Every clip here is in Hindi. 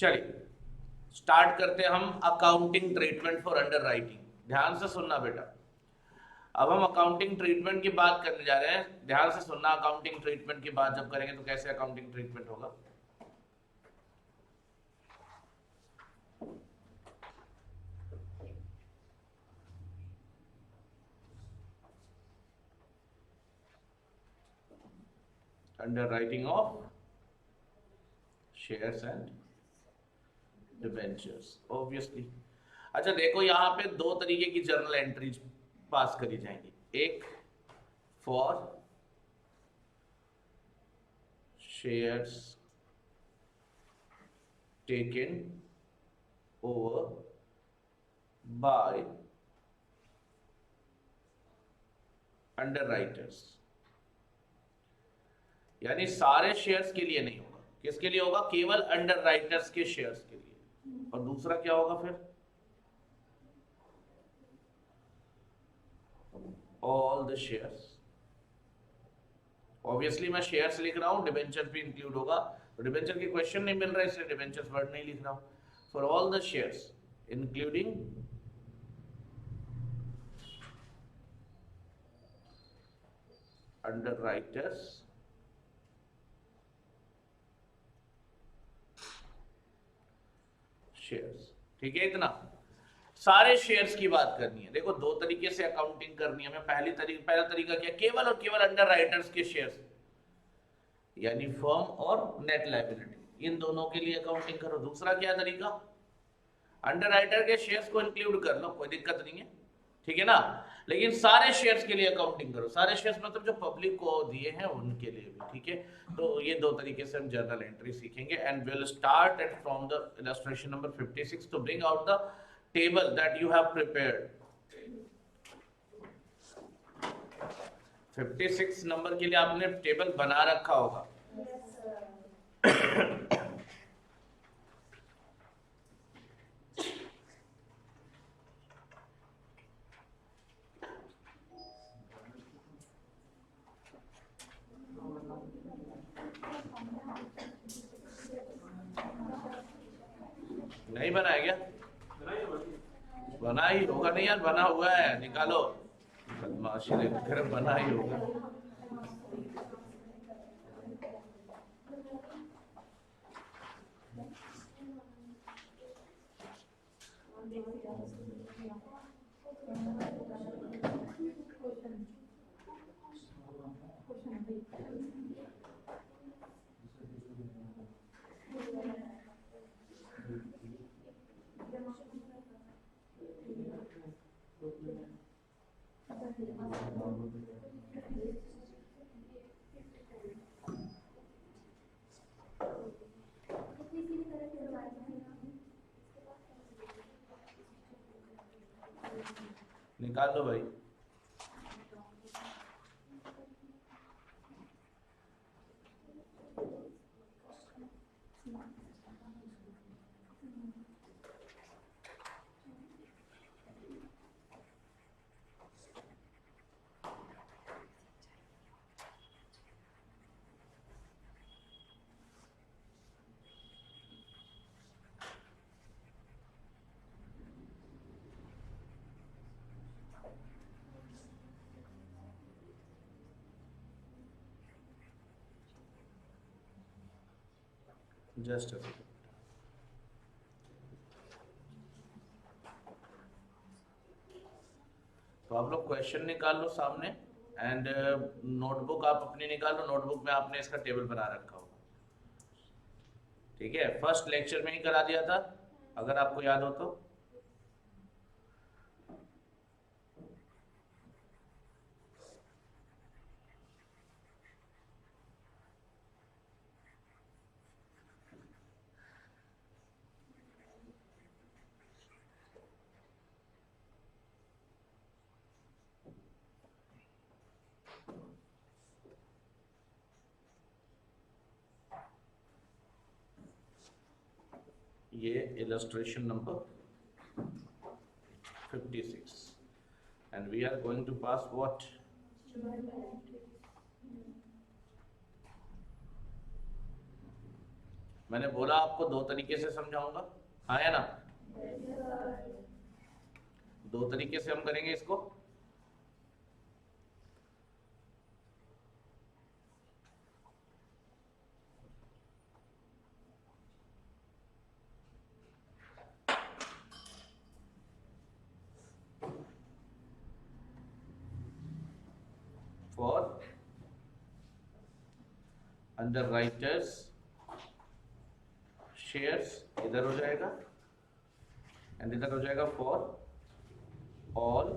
चलिए स्टार्ट करते हैं हम accounting treatment for under writing. ध्यान से सुनना बेटा, अब हम अकाउंटिंग ट्रीटमेंट की बात करने जा रहे हैं। ध्यान से सुनना, अकाउंटिंग ट्रीटमेंट की बात जब करेंगे तो कैसे अकाउंटिंग ट्रीटमेंट होगा। Under writing of shares and debentures obviously. अच्छा देखो, यहां पे दो तरीके की जर्नल एंट्रीज पास करी जाएंगी। एक for shares taken over by under writers, यानी सारे शेयर्स के लिए नहीं होगा। किसके लिए होगा? केवल अंडर राइटर्स के शेयर्स के लिए। और दूसरा क्या होगा फिर? All the shares. ऑब्वियसली मैं शेयर्स लिख रहा हूं, डिबेंचर भी इंक्लूड होगा, तो डिबेंचर की क्वेश्चन नहीं मिल रहा है इसलिए डिबेंचर्स वर्ड नहीं लिख रहा हूं। For all the shares including under writers shares. ठीक है, इतना सारे शेयर्स की बात करनी है। देखो दो तरीके से अकाउंटिंग करनी है हमें। पहला तरीका क्या? केवल और केवल अंडर राइटर्स के शेयर्स, यानी फर्म और नेट लायबिलिटी, इन दोनों के लिए अकाउंटिंग करो। दूसरा क्या तरीका? अंडर राइटर के शेयर्स को इंक्लूड कर लो, कोई दिक्कत नहीं है, ठीक है ना, लेकिन सारे शेयर्स के लिए अकाउंटिंग करो। सारे शेयर्स मतलब जो पब्लिक को दिए हैं उनके लिए भी, ठीक है। तो ये दो तरीके से हम जर्नल एंट्री सीखेंगे and will start at from the illustration number 56 to bring out the table that you have prepared. 56 number के लिए आपने टेबल बना रखा होगा। नहीं बना है क्या? बना ही होगा। नहीं यार, बना हुआ है, निकालो। बदमाशी देखकर बना ही होगा। निकाल लो भाई। जस्ट तो आप लोग क्वेश्चन निकाल लो सामने एंड नोटबुक आप अपनी निकाल लो। नोटबुक में आपने इसका टेबल बना रखा होगा, ठीक है। फर्स्ट लेक्चर में ही करा दिया था अगर आपको याद हो तो। ये illustration number 56 and we are going to pass what? मैंने बोला आपको दो तरीके से समझाऊंगा, हाँ या ना? दो तरीके से हम करेंगे इसको। फॉर अंडरराइटर्स शेयर्स इधर हो जाएगा एंड इधर हो जाएगा फॉर ऑल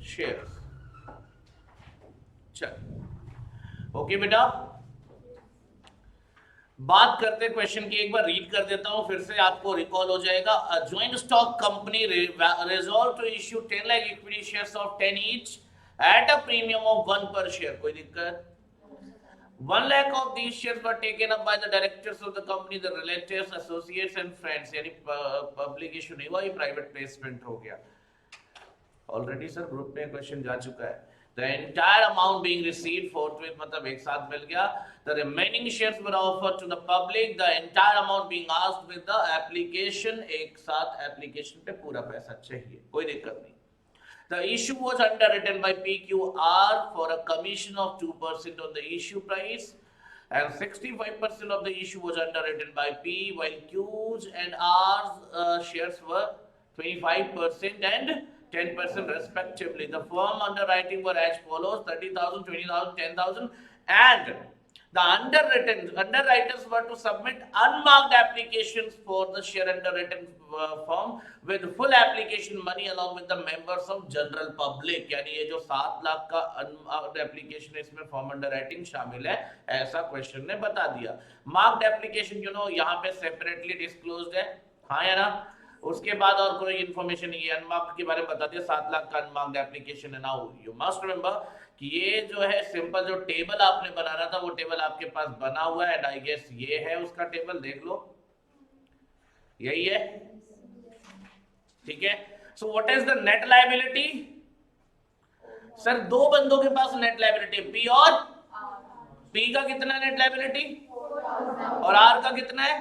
शेयर्स। चल ओके बेटा, बात करते क्वेश्चन की, एक बार रीड कर देता हूं फिर से आपको रिकॉल हो जाएगा। A joint stock company resolve to issue 10 lakh equity shares of 10 each at a premium of 1 per share। कोई दिक्कत? 1 lakh of these shares were taken up by the directors of the company, the relatives, associates and friends। यानी पब्लिक इशू नहीं हुआ, ये प्राइवेट प्लेसमेंट हो गया। ऑलरेडी सर ग्रुप में क्वेश्चन जा चुका है। The entire amount being received forthwith, मतलब एक साथ मिल गया। The remaining shares were offered to the public, the entire amount being asked with the application। एक साथ एप्लीकेशन पे पूरा पैसा चाहिए, कोई दिक्कत नहीं। The issue was underwritten by PQR for a commission of 2% on the issue price, and 65% of the issue was underwritten by P, while Q's and R's shares were 25% and 10% respectively. The firm underwriting were as follows: 30,000, 20,000, 10,000, and the underwriters were to submit unmarked applications for the share underwritten firm with full application money along with the members of general public। यानी ये जो 7 लाख का unmarked application है, इसमें फॉर्म अंडरराइटिंग शामिल है, ऐसा क्वेश्चन ने बता दिया। मार्क्ड एप्लीकेशन यहाँ पे सेपरेटली डिस्क्लोज्ड है, हाँ या ना? उसके बाद और कोई इंफॉर्मेशन नहीं है, अनमार्क्ड के बारे में बता दिया। 7 लाख का अनमार्क्ड एप्लीकेशन है। नाउ यू मस्ट रिमेंबर कि ये जो है सिंपल जो टेबल आपने बनाना था वो टेबल आपके पास बना हुआ है, एंड आई गेस ये है उसका टेबल, देख लो यही है, ठीक है। So what is the net liability? Sir दो बंदों के पास नेट लायबिलिटी, पी और पी का कितना नेट लायबिलिटी और आर का कितना है?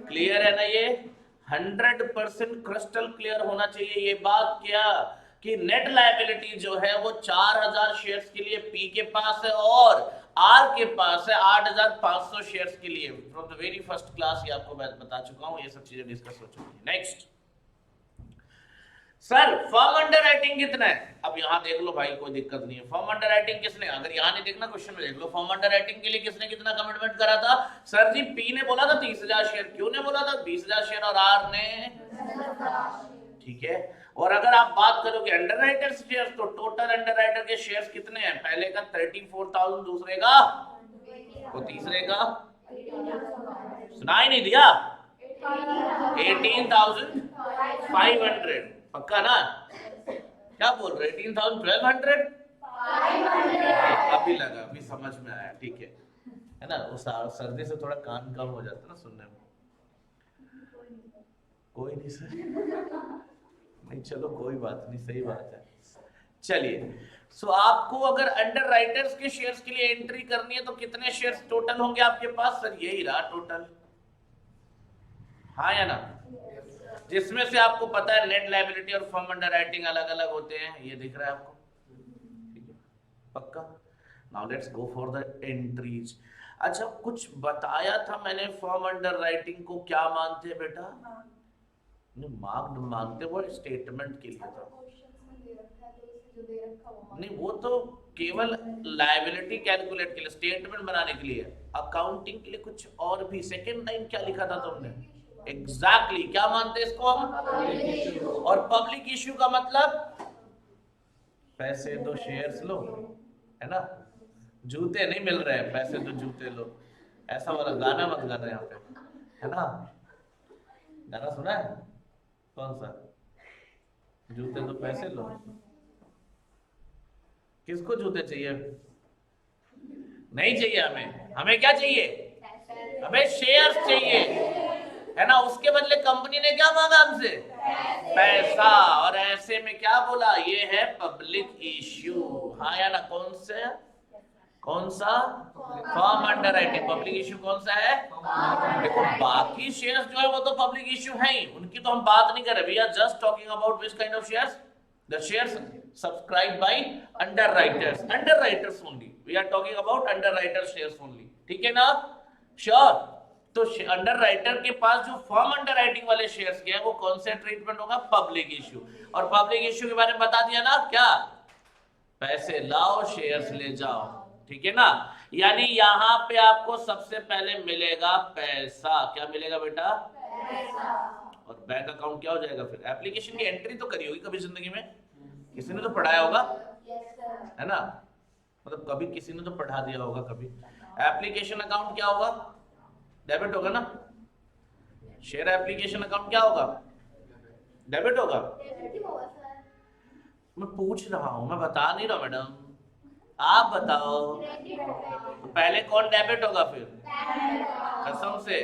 क्लियर है ना? ये 100% क्रिस्टल क्लियर होना चाहिए ये बात, क्या कि नेट लायबिलिटी जो है वो 4000 शेयर्स के लिए पी के पास है और आर के पास है 8500 शेयर्स के लिए। From the very first class ये आपको मैं बता चुका हूं, ये सब चीजें डिस्कस हो चुकी है। नेक्स्ट सर फर्म अंडरराइटिंग कितना है? अब यहां देख लो भाई, कोई दिक्कत नहीं है। फर्म अंडरराइटिंग किसने, अगर यहां नहीं देखना क्वेश्चन में देख लो, फर्म अंडरराइटिंग के लिए किसने कितना कमिटमेंट करा था? सर जी पी ने बोला था 30,000 शेयर, क्यों ने बोला था 20,000 शेयर और आर ने, ठीक है। और अगर आप बात करोगे अंडरराइटर शेयर्स तो टोटल अंडरराइटर के शेयर्स कितने हैं? पहले का 34,000, दूसरे का और तीसरे का सुनाई नहीं दिया 18,500। पक्का ना? क्या बोल रहे? 18,1200 अभी लगा, अभी समझ में आया, ठीक है ना? उस सर्दी से थोड़ा कान कम हो जाता ना सुनने में। कोई नहीं सर, नहीं चलो कोई बात नहीं, सही बात है। चलिए सो आपको अगर अंडरराइटर्स के शेयर्स के लिए एंट्री करनी है तो कितने शेयर्स टोटल होंगे आपके पास? सर यही रहा टोटल, हाँ या ना? जिसमें से आपको पता है नेट लायबिलिटी और फर्म अंडरराइटिंग अलग अलग होते हैं, ये दिख रहा है आपको, ठीक है पक्का। Now let's go for the entries. अच्छा कुछ बताया था मैंने, फर्म अंडरराइटिंग को क्या मानते हैं बेटा? मार्क्ड मानते वो स्टेटमेंट के लिए था, नहीं वो तो केवल लायबिलिटी कैलकुलेट के लिए, स्टेटमेंट बनाने के लिए, अकाउंटिंग के लिए कुछ और भी। सेकंड लाइन क्या लिखा था तुमने? एग्जैक्टली क्या मानते हैं इसको हम? और पब्लिक इश्यू का मतलब पैसे दो शेयर्स लो, है ना? जूते नहीं मिल रहे हैं, पैसे दो जूते लो, ऐसा वाला गाना मत गाना यहाँ पे, है ना? गाना सुना है? कौन सा? जूते दो पैसे लो। किसको जूते चाहिए? नहीं चाहिए हमें, हमें क्या चाहिए? हमें शेयर्स चाहिए, है ना? उसके बदले कंपनी ने क्या मांगा हमसे? पैसा। और ऐसे में क्या बोला? ये है पब्लिक इश्यू, हाँ या ना? कौन से? कौन सा? Firm under writing. Public issue कौन सा है? देखो बाकी शेयर्स जो है वो तो पब्लिक इश्यू है ही, उनकी तो हम बात नहीं कर रहे। We are just talking about which kind of shares? The shares subscribed by underwriters, underwriters only. We are talking about underwriter shares only, ठीक है ना? श्योर। तो अंडर राइटर के पास जो फर्म अंडर राइटिंग वाले शेयर्स के हैं वो कौन सा ट्रीटमेंट होगा? Public issue. और पब्लिक इश्यू के बारे में बता दिया ना, क्या? पैसे लाओ शेयर्स ले जाओ, ठीक है ना? यानी यहां पे आपको सबसे पहले मिलेगा पैसा। क्या मिलेगा बेटा? पैसा। और बैंक अकाउंट क्या हो जाएगा फिर? एप्लीकेशन की एंट्री तो करी होगी कभी जिंदगी में, किसी ने तो पढ़ाया होगा, है ना? मतलब कभी किसी ने तो पढ़ा दिया होगा कभी। एप्लीकेशन अकाउंट क्या होगा? डेबिट होगा ना? शेयर एप्लीकेशन अकाउंट क्या होगा? डेबिट होगा। मैं पूछ रहा हूं, मैं बता नहीं रहा मैडम, आप बताओ। तो पहले कौन डेबिट होगा फिर? कसम से।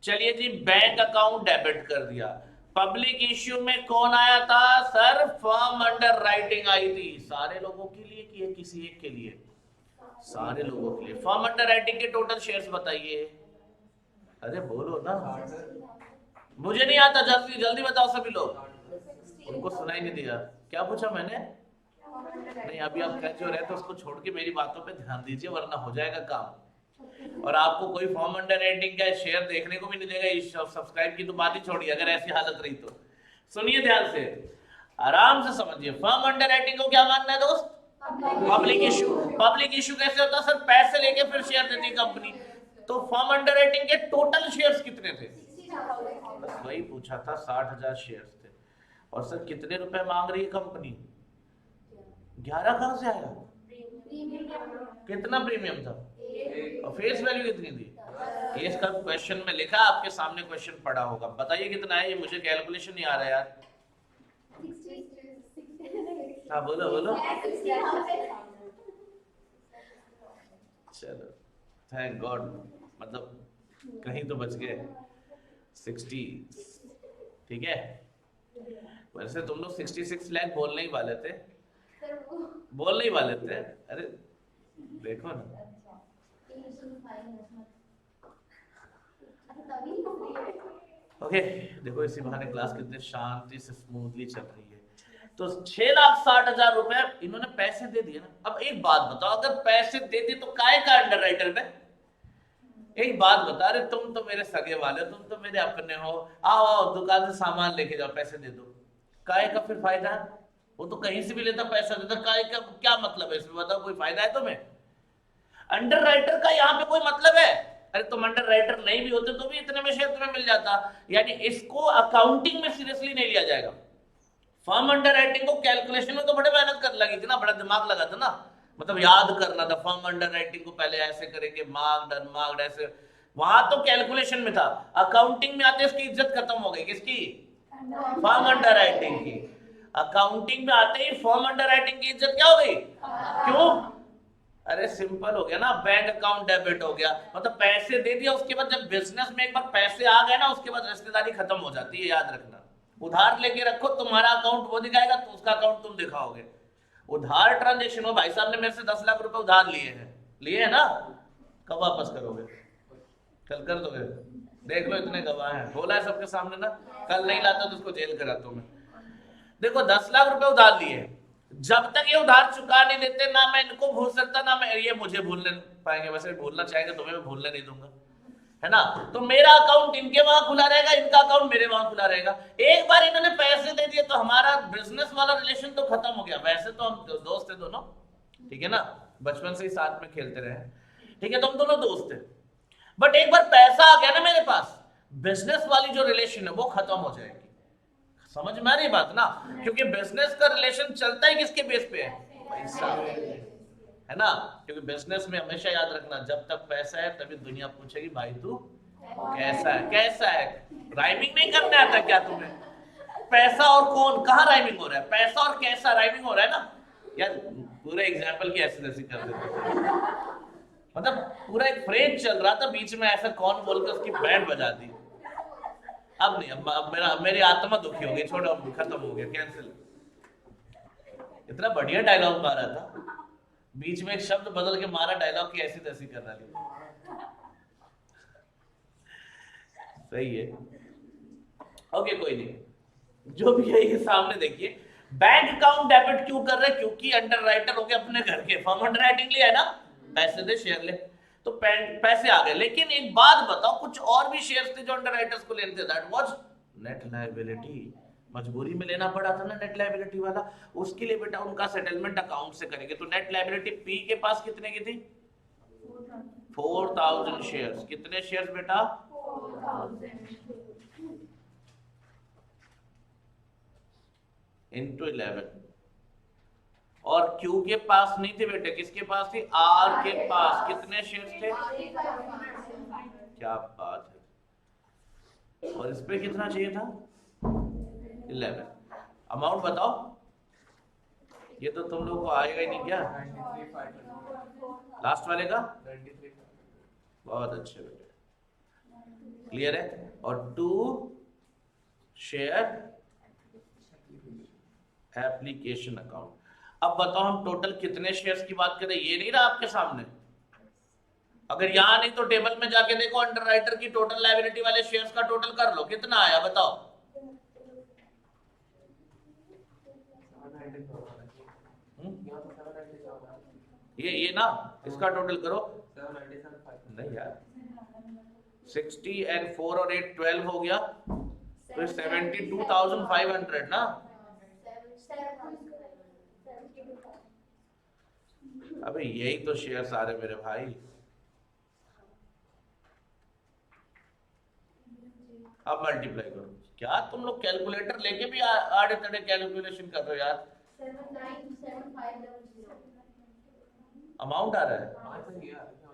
चलिए जी, बैंक अकाउंट डेबिट कर दिया। पब्लिक इश्यू में कौन आया था sir? Firm under writing I थी। सारे लोगों के लिए कि है किसी एक के लिए? सारे लोगों के लिए। फर्म अंडर राइटिंग के टोटल शेयर्स बताइए। अरे बोलो ना, मुझे नहीं आता, जल्दी जल्दी बताओ सभी लोग। उनको सुनाई नहीं दिया। क्या पूछा मैंने? नहीं, अभी आप कह जो रहे तो उसको छोड़ के मेरी बातों पे ध्यान दीजिए, वरना हो जाएगा काम। और आपको कोई फॉर्म अंडर राइटिंग का शेयर देखने को भी नहीं देगा। इस सब्सक्राइब की तो बात ही छोड़िए, अगर ऐसी हालत रही तो। सुनिए ध्यान से, आराम से समझिए। फर्म अंडर राइटिंग को क्या मानना है दोस्त? Public issue. पब्लिक इश्यू कैसे होता है सर? पैसे लेके फिर शेयर देती कंपनी। तो फर्म अंडर राइटिंग के टोटल शेयर्स कितने थे? बस वही पूछा था, 60,000 शेयर्स थे। और सर कितने रुपए मांग रही है कंपनी? 11 कहां से आया? कितना प्रीमियम था? और फेस वैल्यू कितनी थी? केस का क्वेश्चन में लिखा, आपके सामने क्वेश्चन पड़ा होगा। बताइए कितना है? ये मुझे कैलकुलेशन नहीं आ रहा यार। हाँ बोलो बोलो। चलो थैंक गॉड, मतलब कहीं तो बच गए। 60, ठीक है। वैसे तुम लोग 66 लाख बोलने ही वाले थे, बोलने ही वाले थे। अरे देखो ना, ओके देखो इसी बहाने क्लास कितने शांति से स्मूथली चल रही है। तो 6,60,000 रुपए इन्होंने पैसे दे दिए ना। अब एक बात बताओ, अगर पैसे दे दिए तो काय का अंडर राइटर में? एक बात बता रहे, तुम तो मेरे सगे वाले, तुम तो मेरे अपने हो, आओ आओ दुकान से सामान लेके जाओ, पैसे दे दो। काय का फिर फायदा? वो तो कहीं से भी लेता पैसा देता, काय का क्या मतलब है इसमें? बताओ, कोई फायदा है तुम्हें? अंडर राइटर का यहाँ पे कोई मतलब है? अरे तुम अंडर राइटर नहीं भी होते तो भी इतने में शेयर तुम्हें मिल जाता। यानी इसको अकाउंटिंग में सीरियसली नहीं लिया जाएगा। फर्म अंडर राइटिंग को कैलकुलेशन में तो बड़े मेहनत कर लगी थी ना, बड़ा दिमाग लगा था ना, मतलब याद करना था। फर्म अंडर राइटिंग को पहले ऐसे करेंगे, मार्क्ड अनमार्क्ड ऐसे, वहां तो कैलकुलेशन में था। अकाउंटिंग में आते इसकी इज्जत खत्म हो गई। किसकी? फर्म अंडर राइटिंग की। अकाउंटिंग में आते ही फर्म अंडर राइटिंग की इज्जत क्या हो गई? क्यों? अरे सिंपल हो गया ना, बैंक अकाउंट डेबिट हो गया, मतलब पैसे दे दिया। उसके बाद जब बिजनेस में एक बार पैसे आ गए ना, उसके बाद रिश्तेदारी खत्म हो जाती है, याद रखना। उधार लेके रखो, तुम्हारा अकाउंट वो दिखाएगा तो उसका अकाउंट तुम दिखाओगे। उधार ट्रांजेक्शन हो, भाई साहब ने मेरे से 10 लाख रुपए उधार लिए हैं, लिए है ना, कब वापस करोगे? कल कर दोगे? देख लो इतने गवाह हैं, बोला है सबके सामने ना। कल नहीं लाता तो उसको जेल करा तुम्हें। देखो 10 लाख रुपए उधार लिए, जब तक ये उधार चुका नहीं देते ना मैं इनको भूल सकता ना मैं ये मुझे भूलने पाएंगे। वैसे भूलना चाहेंगे तुम्हें मैं भूलने नहीं दूंगा, है ना। तो मेरा अकाउंट इनके वहां खुला रहेगा, इनका अकाउंट मेरे वहां खुला रहेगा। एक बार इन्होंने पैसे दे दिए तो हमारा बिजनेस वाला रिलेशन तो खत्म हो गया। वैसे तो हम दोस्त थे दोनों, ठीक है ना, बचपन से ही साथ में खेलते रहे, ठीक है, तो हम दोनों दोस्त थे। बट एक बार पैसा आ गया ना मेरे पास, बिजनेस वाली जो रिलेशन है वो खत्म हो जाएगी। समझ में आ रही बात ना? क्योंकि बिजनेस का रिलेशन चलता ही किसके बेस पे है? पैसा, है ना। क्योंकि बिजनेस में हमेशा याद रखना, जब तक पैसा है तभी दुनिया पूछेगी भाई तू कैसा है, कैसा है। राइमिंग नहीं करने आता क्या तुम्हें? पैसा और कौन, कहाँ राइमिंग हो रहा है? पैसा और कैसा राइमिंग हो रहा है ना यार। पूरे एग्जाम्पल की ऐसी तैसी कर देते, मतलब पूरा एक फ्रेज चल रहा था, बीच में ऐसा कौन बोल के उसकी बैंड बजा दी। अब नहीं, अब मेरी आत्मा दुखी हो गई, छोड़ो, खत्म हो गया, कैंसिल। इतना बढ़िया डायलॉग मारा था, बीच में एक शब्द बदल के मारा, डायलॉग की ऐसी तैसी कर रहा। सही है, ओके कोई नहीं, जो भी है ये सामने देखिए। बैंक अकाउंट डेबिट क्यों कर रहे हैं? क्योंकि अंडर राइटर हो गए अपने घर के, फर्म अंडर राइटिंग लिया है ना, पैसे दे शेयर ले, तो पैसे आ गए। लेकिन एक बात बताओ, कुछ और भी शेयर्स थे जो अंडर राइटर्स को लेने थे, दैट वाज नेट लायबिलिटी, मजबूरी में लेना पड़ा था ना नेट लायबिलिटी वाला, उसके लिए बेटा उनका सेटलमेंट अकाउंट से करेंगे। तो नेट लायबिलिटी पी के पास कितने की थी? 4000 शेयर्स। कितने शेयर्स बेटा? 4000 इंटू 11। और क्यू के पास नहीं थे बेटे, किसके पास थी? आर के पास। कितने शेयर्स थे? क्या बात है। और इस पे कितना चाहिए था? 11। अमाउंट बताओ, ये तो तुम लोग को आएगा ही नहीं क्या? लास्ट वाले का 93। बहुत अच्छे बेटे, क्लियर है। और 2 शेयर एप्लीकेशन अकाउंट। अब बताओ हम टोटल कितने शेयर्स की बात करें? ये नहीं रहा आपके सामने? अगर यहां नहीं तो टेबल में जाके देखो, अंडर राइटर की टोटल लायबिलिटी वाले शेयर्स का टोटल कर लो, कितना आया बताओ? ये ना, इसका टोटल करो। नहीं यार, 60 and 4 और 8 12 हो गया, तो 72,500 ना। अबे यही तो शेयर्स आ रहे मेरे भाई। अब मल्टीप्लाई करो। क्या तुम लोग कैलकुलेटर लेके भी आड़े तड़े कैलकुलेशन कर रहे हो यार? 792500। अमाउंट आ रहा है?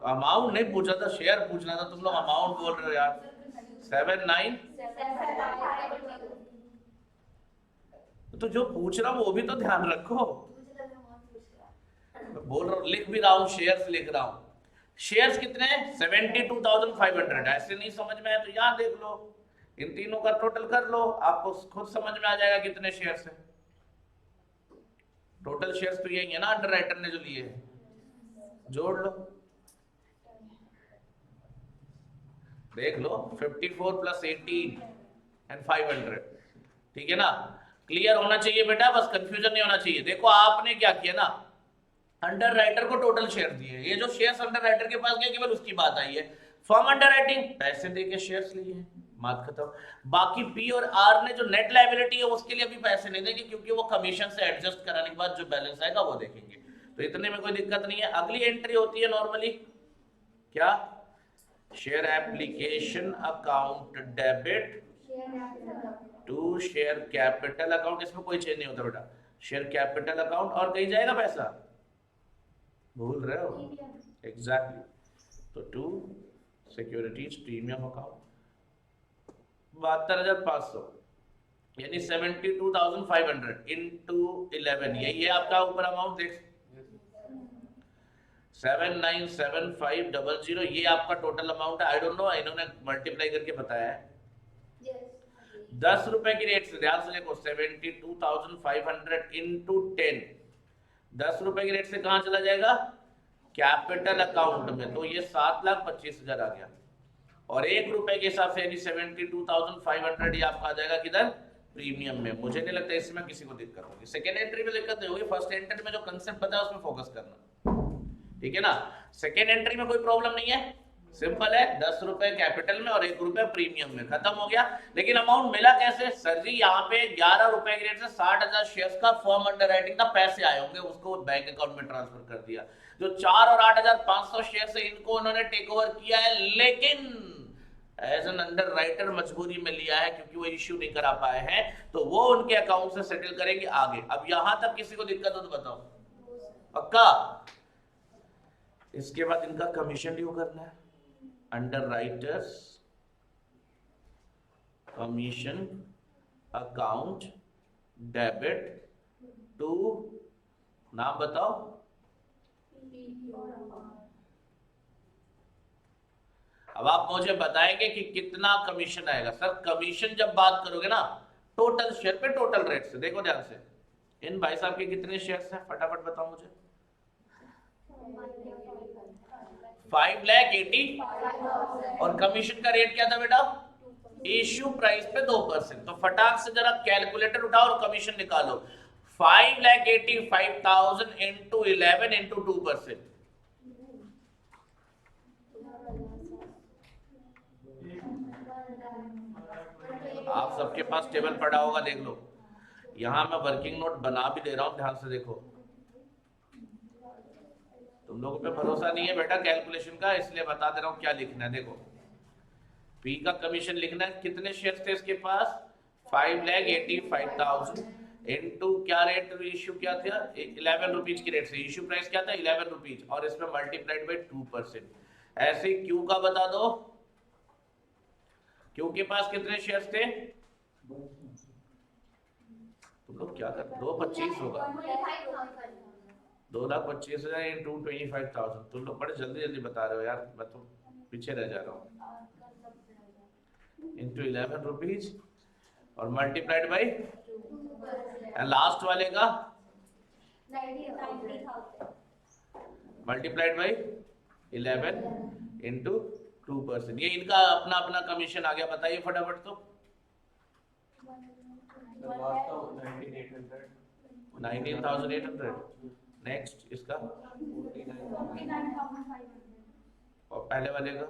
अमाउंट नहीं पूछा था, शेयर पूछना था, तुम लोग अमाउंट बोल रहे हो यार। 79। तो जो पूछ रहा हूँ वो भी तो ध्यान रखो। बोल रहा हूँ, लिख भी रहा हूँ, शेयर्स लिख रहा हूँ। शेयर्स कितने हैं? 72,500। ऐसे नहीं समझ में आया तो यहाँ देख लो, इन तीनों का टोटल कर लो, आपको खुद समझ में आ जाएगा कितने शेयर्स हैं। टोटल शेयर्स तो यही है ना अंडर राइटर ने जो लिए हैं, जोड़ लो, देख लो। 54 + 18 and 500, ठीक है ना? क्लियर होना चाहिए बेटा, बस कंफ्यूजन नहीं होना चाहिए। देखो आपने क्या किया ना, अंडर राइटर को टोटल शेयर दिए, ये जो शेयर्स अंडर राइटर के पास गए केवल उसकी बात आई है। फर्म अंडर राइटिंग पैसे देके शेयर्स लिए हैं, बात खत्म। बाकी पी और आर ने जो नेट लायबिलिटी है उसके लिए अभी पैसे नहीं देंगे, क्योंकि वो कमीशन से एडजस्ट कराने के बाद जो बैलेंस आएगा वो देखेंगे, तो इतने में कोई दिक्कत नहीं है। अगली एंट्री होती है नॉर्मली क्या? Share application account debit to share capital account. इसमें कोई चेंज नहीं होता बेटा, शेयर कैपिटल अकाउंट। और कहीं जाएगा पैसा? भूल रहे हो? एग्जैक्टली। तो टू सिक्योरिटीज प्रीमियम अकाउंट 72,500, यानी 72,500 इंटू 11, यही है आपका ऊपर अमाउंट। देख 797500, ये आपका टोटल अमाउंट है। आई डोंट नो, इन्होंने मल्टीप्लाई करके बताया है। 10 रुपए की रेट से, ध्यान से देखो, 72,500 इंटू 10, 10 रुपए की रेट से कहां चला जाएगा? कैपिटल अकाउंट में, तो ये 7,25,000 आ गया। और 1 रुपए के हिसाब से यानी 72,500 ये आपका आ जाएगा किधर? प्रीमियम में। मुझे नहीं लगता इसमें किसी को दिक्कत होगी। सेकेंड एंट्री में दिक्कत नहीं होगी, फर्स्ट एंट्री में जो कंसेप्ट पता है उसमें फोकस करना, ठीक है ना? सेकेंड एंट्री में कोई प्रॉब्लम नहीं है, सिंपल है, 10 रुपए कैपिटल में और 1 रुपए प्रीमियम में, खत्म हो गया। लेकिन अमाउंट मिला कैसे? सर जी यहाँ पे 11 रुपए की रेट से 60,000 शेयर्स का फर्म अंडर राइटिंग का पैसे आए होंगे, उसको बैंक अकाउंट में ट्रांसफर कर दिया। जो 4 और 8,500 शेयर है इनको उन्होंने टेक ओवर किया है, लेकिन एज एन अंडर राइटर मजबूरी में लिया है क्योंकि वो इश्यू नहीं करा पाए हैं, तो वो उनके अकाउंट से सेटल करेंगे आगे। अब यहां तक किसी को दिक्कत हो तो बताओ, पक्का? इसके बाद इनका कमीशन ड्यू करना है। Underwriters commission account debit to, नाम बताओ। अब आप मुझे बताएंगे कि कितना कमीशन आएगा। सर कमीशन जब बात करोगे ना टोटल शेयर पे टोटल रेट से, देखो ध्यान से, इन भाई साहब के कितने शेयर्स हैं फटाफट बताओ मुझे। 5,80,000 और कमीशन का रेट क्या था बेटा? इश्यू प्राइस पे 2%। तो फटाक से जरा कैलकुलेटर उठाओ और कमीशन निकालो। 5,85,000 इंटू 11 इंटू 2%। आप सबके पास टेबल पड़ा होगा, देख लो। यहां मैं वर्किंग नोट बना भी दे रहा हूं, ध्यान से देखो। तुम लोगों पे भरोसा नहीं है बेटा कैलकुलेशन का, इसलिए बता दे रहा हूं क्या लिखना है। देखो पी का कमीशन लिखना है, कितने शेयर थे इसके पास? 5,85,000 इंटू क्या रेट इश्यू क्या था? 11 रुपीज की रेट से। इश्यू प्राइस क्या था? 11 रुपीज, और इसमें मल्टीप्लाइड बाई 2%। ऐसे क्यू का बता दो, क्यू के पास कितने शेयर्स थे? तुम लोग क्या कर, 2,25 होगा, 2,25,000 इंटू 25,000। तुम लोग बड़े जल्दी जल्दी बता रहे हो यार, मैं तो पीछे रह जा रहा हूँ। इंटू 11 रुपीज और मल्टीप्लाइड बाई, लास्ट वाले का मल्टीप्लाइड बाई 11 इंटू 2%। ये इनका अपना अपना कमीशन आ गया, बताइए फटाफट। तो 19,800। नेक्स्ट इसका, और पहले वाले का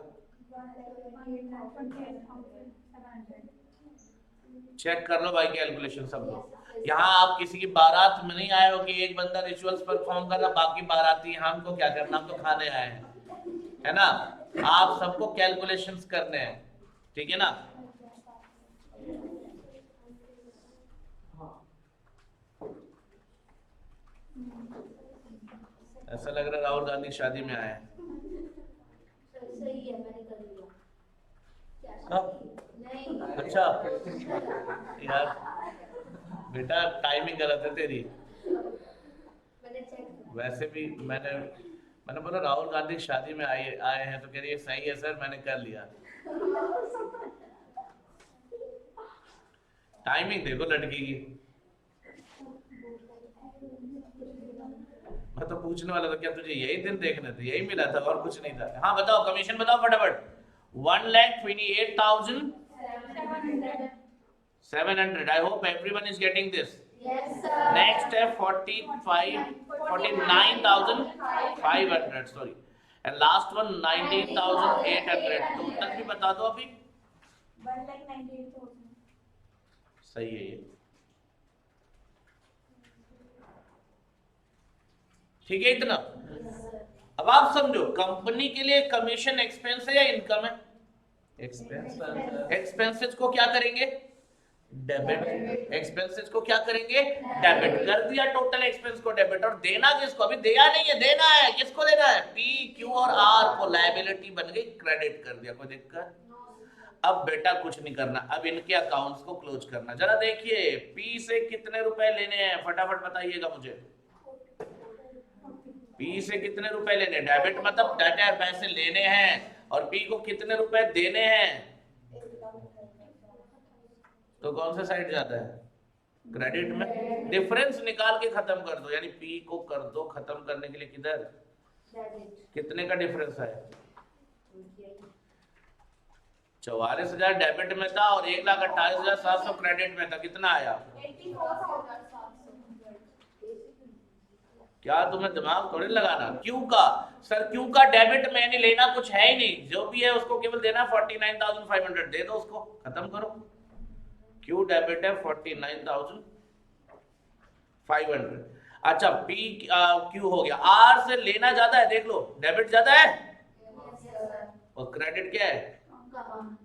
चेक कर लो भाई कैलकुलेशन सब लोग। यहाँ आप किसी की बारात में नहीं आए हो कि एक बंदा रिचुअल्स परफॉर्म कर रहा, बाकी बाराती हमको क्या करना, हम तो खाने आए हैं, है ना। आप सबको कैलकुलेशंस करने हैं, ठीक है ना। ऐसा लग रहा है राहुल गांधी शादी में आए हैं। सही है, मैंने कर लिया। अच्छा यार बेटा टाइमिंग गलत है तेरी। वैसे भी मैंने बोला राहुल गांधी शादी में आए हैं, तो कह रही है सही है सर, मैंने कर लिया। टाइमिंग देखो लड़की की। मैं तो पूछने वाला था क्या तुझे यही दिन देखने थे, यही मिला था और कुछ नहीं था। हाँ बताओ कमीशन बताओ फटाफट। 1,28,700। I hope everyone is getting this. Yes, sir. Next है 49,500 sorry, and last one 19,800। Total भी बता दो अभी। 1,98,000। सही है ये, ठीक है इतना। अब आप समझो कंपनी के लिए कमीशन एक्सपेंस है या इनकम है? एक्सपेंस। एक्सपेंसेस को क्या करेंगे? डेबिट। एक्सपेंसेस को क्या करेंगे? डेबिट कर दिया टोटल एक्सपेंस को डेबिट। और देना किसको? अभी दिया नहीं है, देना है। किसको देना है? पी क्यू और आर को। लायबिलिटी बन गई, क्रेडिट कर दिया। कोई दिक्कत? अब बेटा कुछ नहीं करना, अब इनके अकाउंट्स को क्लोज करना। जरा देखिए पी से कितने रुपए लेने हैं, फटाफट बताइएगा मुझे। पी से कितने रुपए लेने? डेबिट मतलब डाटा पैसे लेने हैं, और पी को कितने रुपए देने हैं? तो कौन सा साइड जाता है? क्रेडिट में। डिफरेंस निकाल के खत्म कर दो, यानी पी को कर दो खत्म करने के लिए किधर? कितने का डिफरेंस है? 44,000 डेबिट में था और 1,28,700 क्रेडिट में था। कितना आया? 84,700। क्या तुम्हें दिमाग थोड़ी लगाना? क्यू का सर, क्यू का डेबिट में यानी लेना कुछ है ही नहीं, जो भी है उसको केवल देना 49,500। दे दो उसको, खत्म करो। क्यू डेबिट है 49,500। अच्छा पी क्यू हो गया। आर से लेना ज्यादा है, देख लो डेबिट ज्यादा है और क्रेडिट क्या है।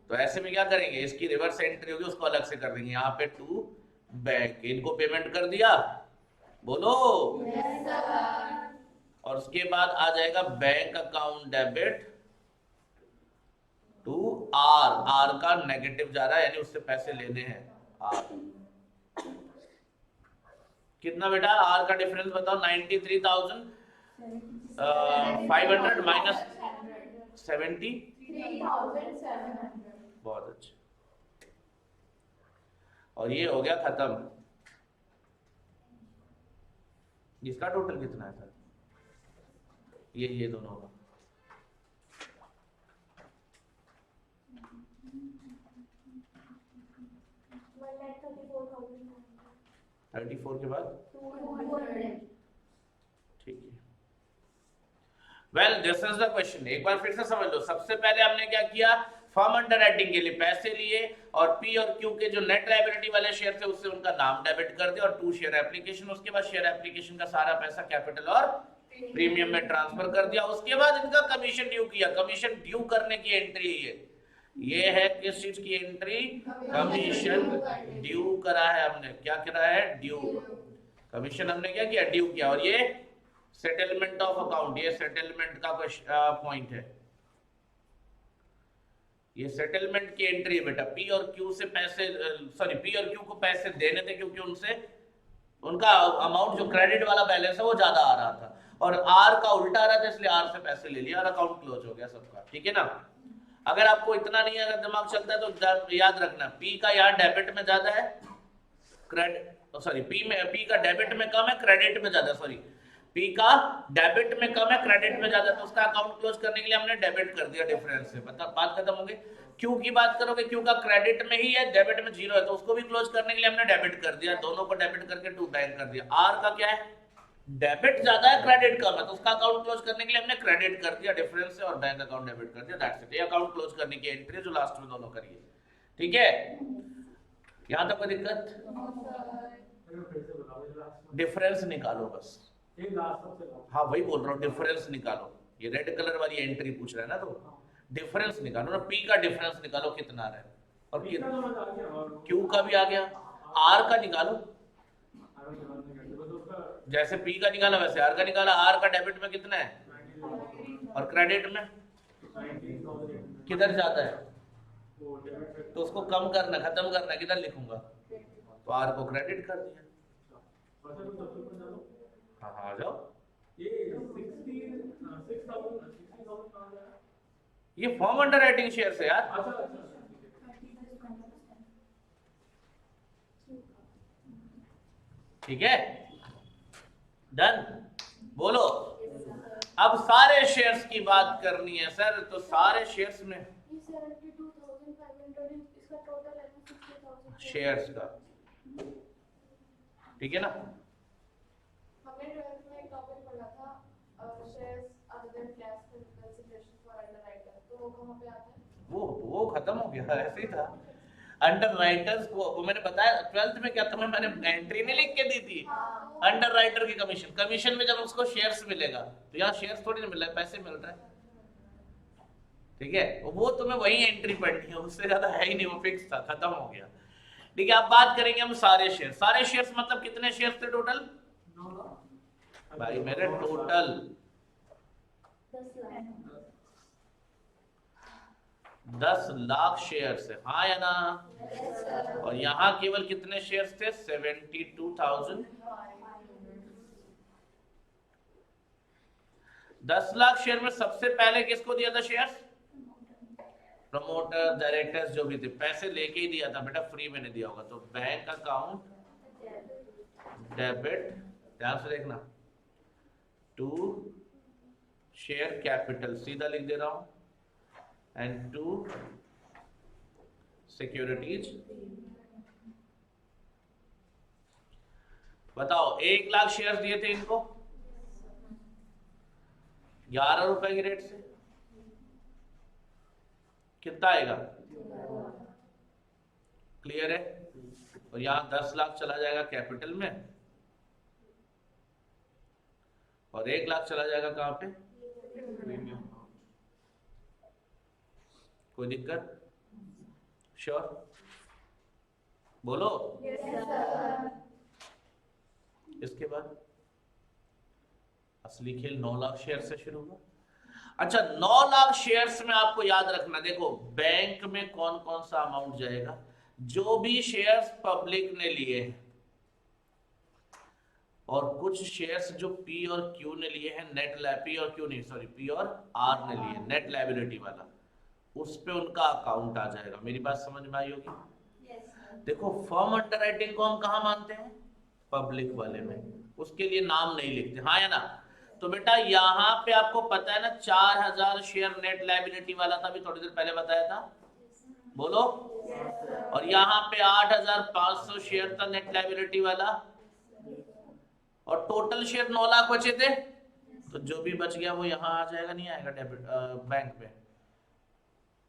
तो ऐसे में क्या करेंगे, इसकी रिवर्स एंट्री होगी, उसको अलग से कर देंगे। यहाँ पे टू बैंक, इनको पेमेंट कर दिया, बोलो। और उसके बाद आ जाएगा bank account debit to R. R का नेगेटिव जा रहा है, यानी उससे पैसे लेने हैं आर। कितना बेटा आर का डिफरेंस बताओ? 93,500 माइनस 70। बहुत अच्छा, और ये हो गया खत्म। इसका टोटल कितना है सर? ये दोनों का 34 के बाद 200. ठीक है। Well this is the question. एक बार फिर से समझ लो। सबसे पहले हमने क्या किया, फर्म अंडर राइटिंग के लिए पैसे लिए और पी और क्यू के जो नेट लायबिलिटी वाले शेयर थे उससे उनका नाम डेबिट कर दिया और टू शेयर एप्लीकेशन। उसके बाद शेयर एप्लीकेशन का सारा पैसा कैपिटल और प्रीमियम में ट्रांसफर कर दिया। उसके बाद इनका कमीशन ड्यू किया। कमीशन ड्यू करने की एंट्री ये है किस चीज की एंट्री, कमीशन ड्यू करा है हमने। क्या करा है, ड्यू। कमीशन हमने क्या किया, ड्यू किया। और ये सेटलमेंट ऑफ अकाउंट, ये सेटलमेंट का पॉइंट है। ये सेटलमेंट की एंट्री है बेटा। पी और क्यू से पैसे, सॉरी पी और क्यू को पैसे देने थे क्योंकि उनसे उनका अमाउंट जो क्रेडिट वाला बैलेंस है वो ज्यादा आ रहा था और आर का उल्टा आ रहा था, इसलिए आर से पैसे ले लिया और अकाउंट क्लोज हो गया सबका। ठीक है ना। अगर आपको इतना नहीं अगर दिमाग चलता है तो याद रखना, पी का यहाँ डेबिट में ज्यादा है, क्रेडिट सॉरी पी का डेबिट में कम है, क्रेडिट में ज्यादा, सॉरी पी का डेबिट में कम है, क्रेडिट में ज्यादा, तो उसका अकाउंट क्लोज करने के लिए हमने डेबिट कर दिया डिफरेंस से। बात खत्म हो गई। क्यू की बात करोगे, क्यू का क्रेडिट में ही है, डेबिट में 0 है, तो उसको भी क्लोज करने के लिए हमने डेबिट कर दिया। दोनों को डेबिट करके टू बैंक कर दिया। आर का क्या है, डेबिट ज्यादा है, क्रेडिट कम है, तो उसका अकाउंट क्लोज करने के लिए हमने क्रेडिट कर दिया डिफरेंस से और बैंक अकाउंट डेबिट कर दिया। That's it. ये अकाउंट क्लोज करने की एंट्री जो लास्ट में दोनों करी है। ठीक है, यहां तक कोई दिक्कत? डिफरेंस निकालो बस। हाँ वही बोल रहा हूँ, डिफरेंस निकालो। ये रेड कलर वाली एंट्री पूछ रहा है ना, तो डिफरेंस निकालो ना। पी का डिफरेंस निकालो कितना आ रहा है, और क्यू का भी आ गया। आर का निकालो, जैसे पी का निकाला वैसे आर का निकाला। आर का डेबिट में कितना है और क्रेडिट में किधर जाता है, तो उसको कम करना, खत्म करना, किधर लिखूंगा, तो आर को क्रेडिट कर दिया। हाँ हाँ आ जाओ। ये फॉर्म अंडर राइटिंग शेयर है यार। ठीक है, डन। बोलो अब सारे शेयर्स की बात करनी है सर, तो सारे शेयर्स में शेयर्स का, ठीक है ना। हमने 12th में एक टॉपिक पढ़ा था shares other than cash consideration for underwriter, तो वो कहां पे आता है? वो खत्म हो गया, ऐसे ही था। अंडर राइटर्स को वो मैंने बताया 12th में क्या था, मैंने एंट्री नहीं लिख के दी थी। अंडर राइटर की कमीशन, कमीशन में जब उसको शेयर्स मिलेगा, तो यहाँ शेयर्स थोड़ी ना मिल रहा है, पैसे मिल रहा है। ठीक है, वो तुम्हें वही एंट्री पढ़नी है, उससे ज्यादा है ही नहीं, वो फिक्स था, खत्म हो गया। ठीक है, अब बात करेंगे हम सारे शेयर। सारे शेयर्स मतलब कितने शेयर्स थे टोटल भाई मेरे, टोटल 10 लाख शेयर्स है, हाँ या ना। और यहाँ केवल कितने शेयर्स थे, 72,000। 10 लाख शेयर में सबसे पहले किसको दिया था शेयर्स, प्रमोटर डायरेक्टर्स जो भी थे, पैसे लेके ही दिया था बेटा, फ्री में नहीं दिया होगा। तो बैंक अकाउंट डेबिट, ध्यान से देखना, टू शेयर कैपिटल, सीधा लिख दे रहा हूं, एंड टू सिक्योरिटीज। बताओ 1 लाख शेयर्स दिए थे इनको 11 रुपए की रेट से, कितना आएगा, क्लियर है। और यहां 10 लाख चला जाएगा कैपिटल में और 1 लाख चला जाएगा कहां पे, प्रीमियम। कोई दिक्कत, श्योर, बोलो। इसके बाद असली खेल 9 लाख शेयर से शुरू हुआ। अच्छा, 9 लाख शेयर्स में आपको याद रखना, देखो बैंक में कौन कौन सा अमाउंट जाएगा, जो भी शेयर्स पब्लिक ने लिए और कुछ शेयर्स जो पी और क्यू ने लिए हैं, पी और क्यू नहीं, सॉरी पी और आर ने लिए, नेट लायबिलिटी वाला, उस पे उनका अकाउंट आ जाएगा। मेरी बात समझ में आई होगी। देखो फर्म अंडरराइटिंग को हम कहाँ मानते हैं, पब्लिक वाले में, उसके लिए नाम नहीं लिखते, हाँ या ना। तो बेटा यहाँ पे आपको पता है ना 4000 शेयर नेट लायबिलिटी वाला था, अभी थोड़ी देर पहले बताया था, बोलो। और यहाँ पे 8500 शेयर था नेट लायबिलिटी वाला, और टोटल शेयर 9 लाख बचे थे, तो जो भी बच गया वो यहाँ आ जाएगा, नहीं आएगा डेबिट बैंक पे,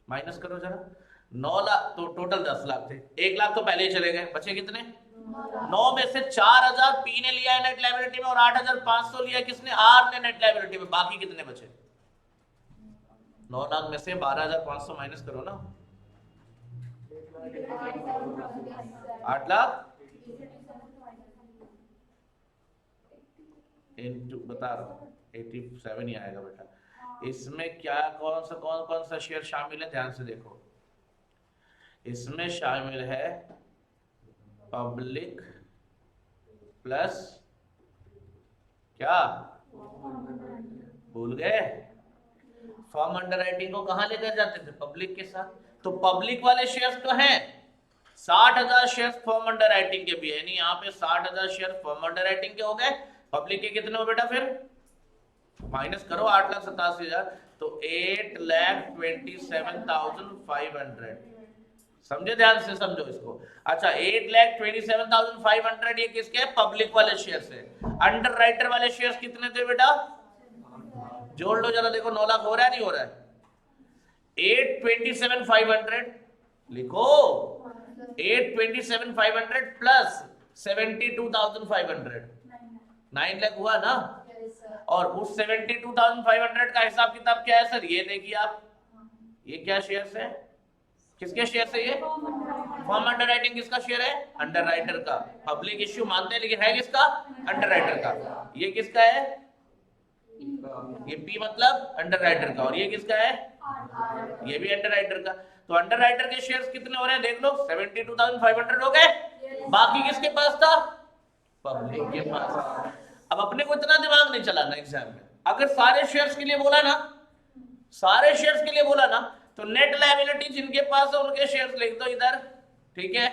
माइनस करो जरा। 9 लाख तो टोटल 10 लाख थे, 1 लाख तो पहले ही चले गए, बचे कितने? 9 में से 4000 पी ने लिया है नेट लायबिलिटी में और 8500 लिया किसने? आर ने नेट लायबिलिटी में, बाकी कितने बचे? 9 लाख में से 12500 माइनस करो ना, 8 लाख इनटू बता रहा हूँ 87 ही आएगा बेटा। इसमें क्या कौन कौन सा शेयर शामिल है, ध्यान से देखो। इसमें शामिल है पब्लिक प्लस क्या, भूल गए? फॉर्म अंडरराइटिंग को कहां लेकर जाते थे? पब्लिक के साथ। तो पब्लिक वाले शेयर्स तो हैं 60,000 शेयर्स फॉर्म अंडरराइटिंग के भी है, यानी यहाँ पे 60,000 शेयर फॉर्म अंडरराइटिंग के हो गए। पब्लिक के कितने हो बेटा? फिर माइनस करो 8,87,000, तो 8,27,500। समझे? ध्यान से समझो इसको। अच्छा 8,27,500 ये किसके? पब्लिक वाले शेयर से। अंडर राइटर वाले शेयर्स कितने थे बेटा? जोड़ लो जरा, देखो 9 लाख हो रहा है नहीं हो रहा है? 8,27,500 लिखो, 8,27,500 प्लस 72,500, 9 लाख हुआ ना। और उस 72,500 का हिसाब किताब क्या है सर? ये देखिए आप, ये क्या शेयर्स है, किसके शेयर है ये? फॉर्म अंडरराइटिंग किसका शेयर है? अंडरराइटर का। पब्लिक इश्यू मानते हैं लेकिन है किसका? अंडरराइटर का। ये किसका है? ये पी मतलब अंडरराइटर का। और ये किसका है? ये भी अंडरराइटर का। तो अंडरराइटर के शेयर्स कितने हो रहे हैं देख लो, 72,500 हो गए। बाकी किसके पास था? पब्लिक के पास। अब अपने को इतना दिमाग नहीं चलाना एग्जाम में। अगर सारे शेयर्स के लिए बोला ना, सारे शेयर्स के लिए बोला ना, तो नेट लायबिलिटी जिनके पास है उनके शेयर्स लिख दो इधर, ठीक है?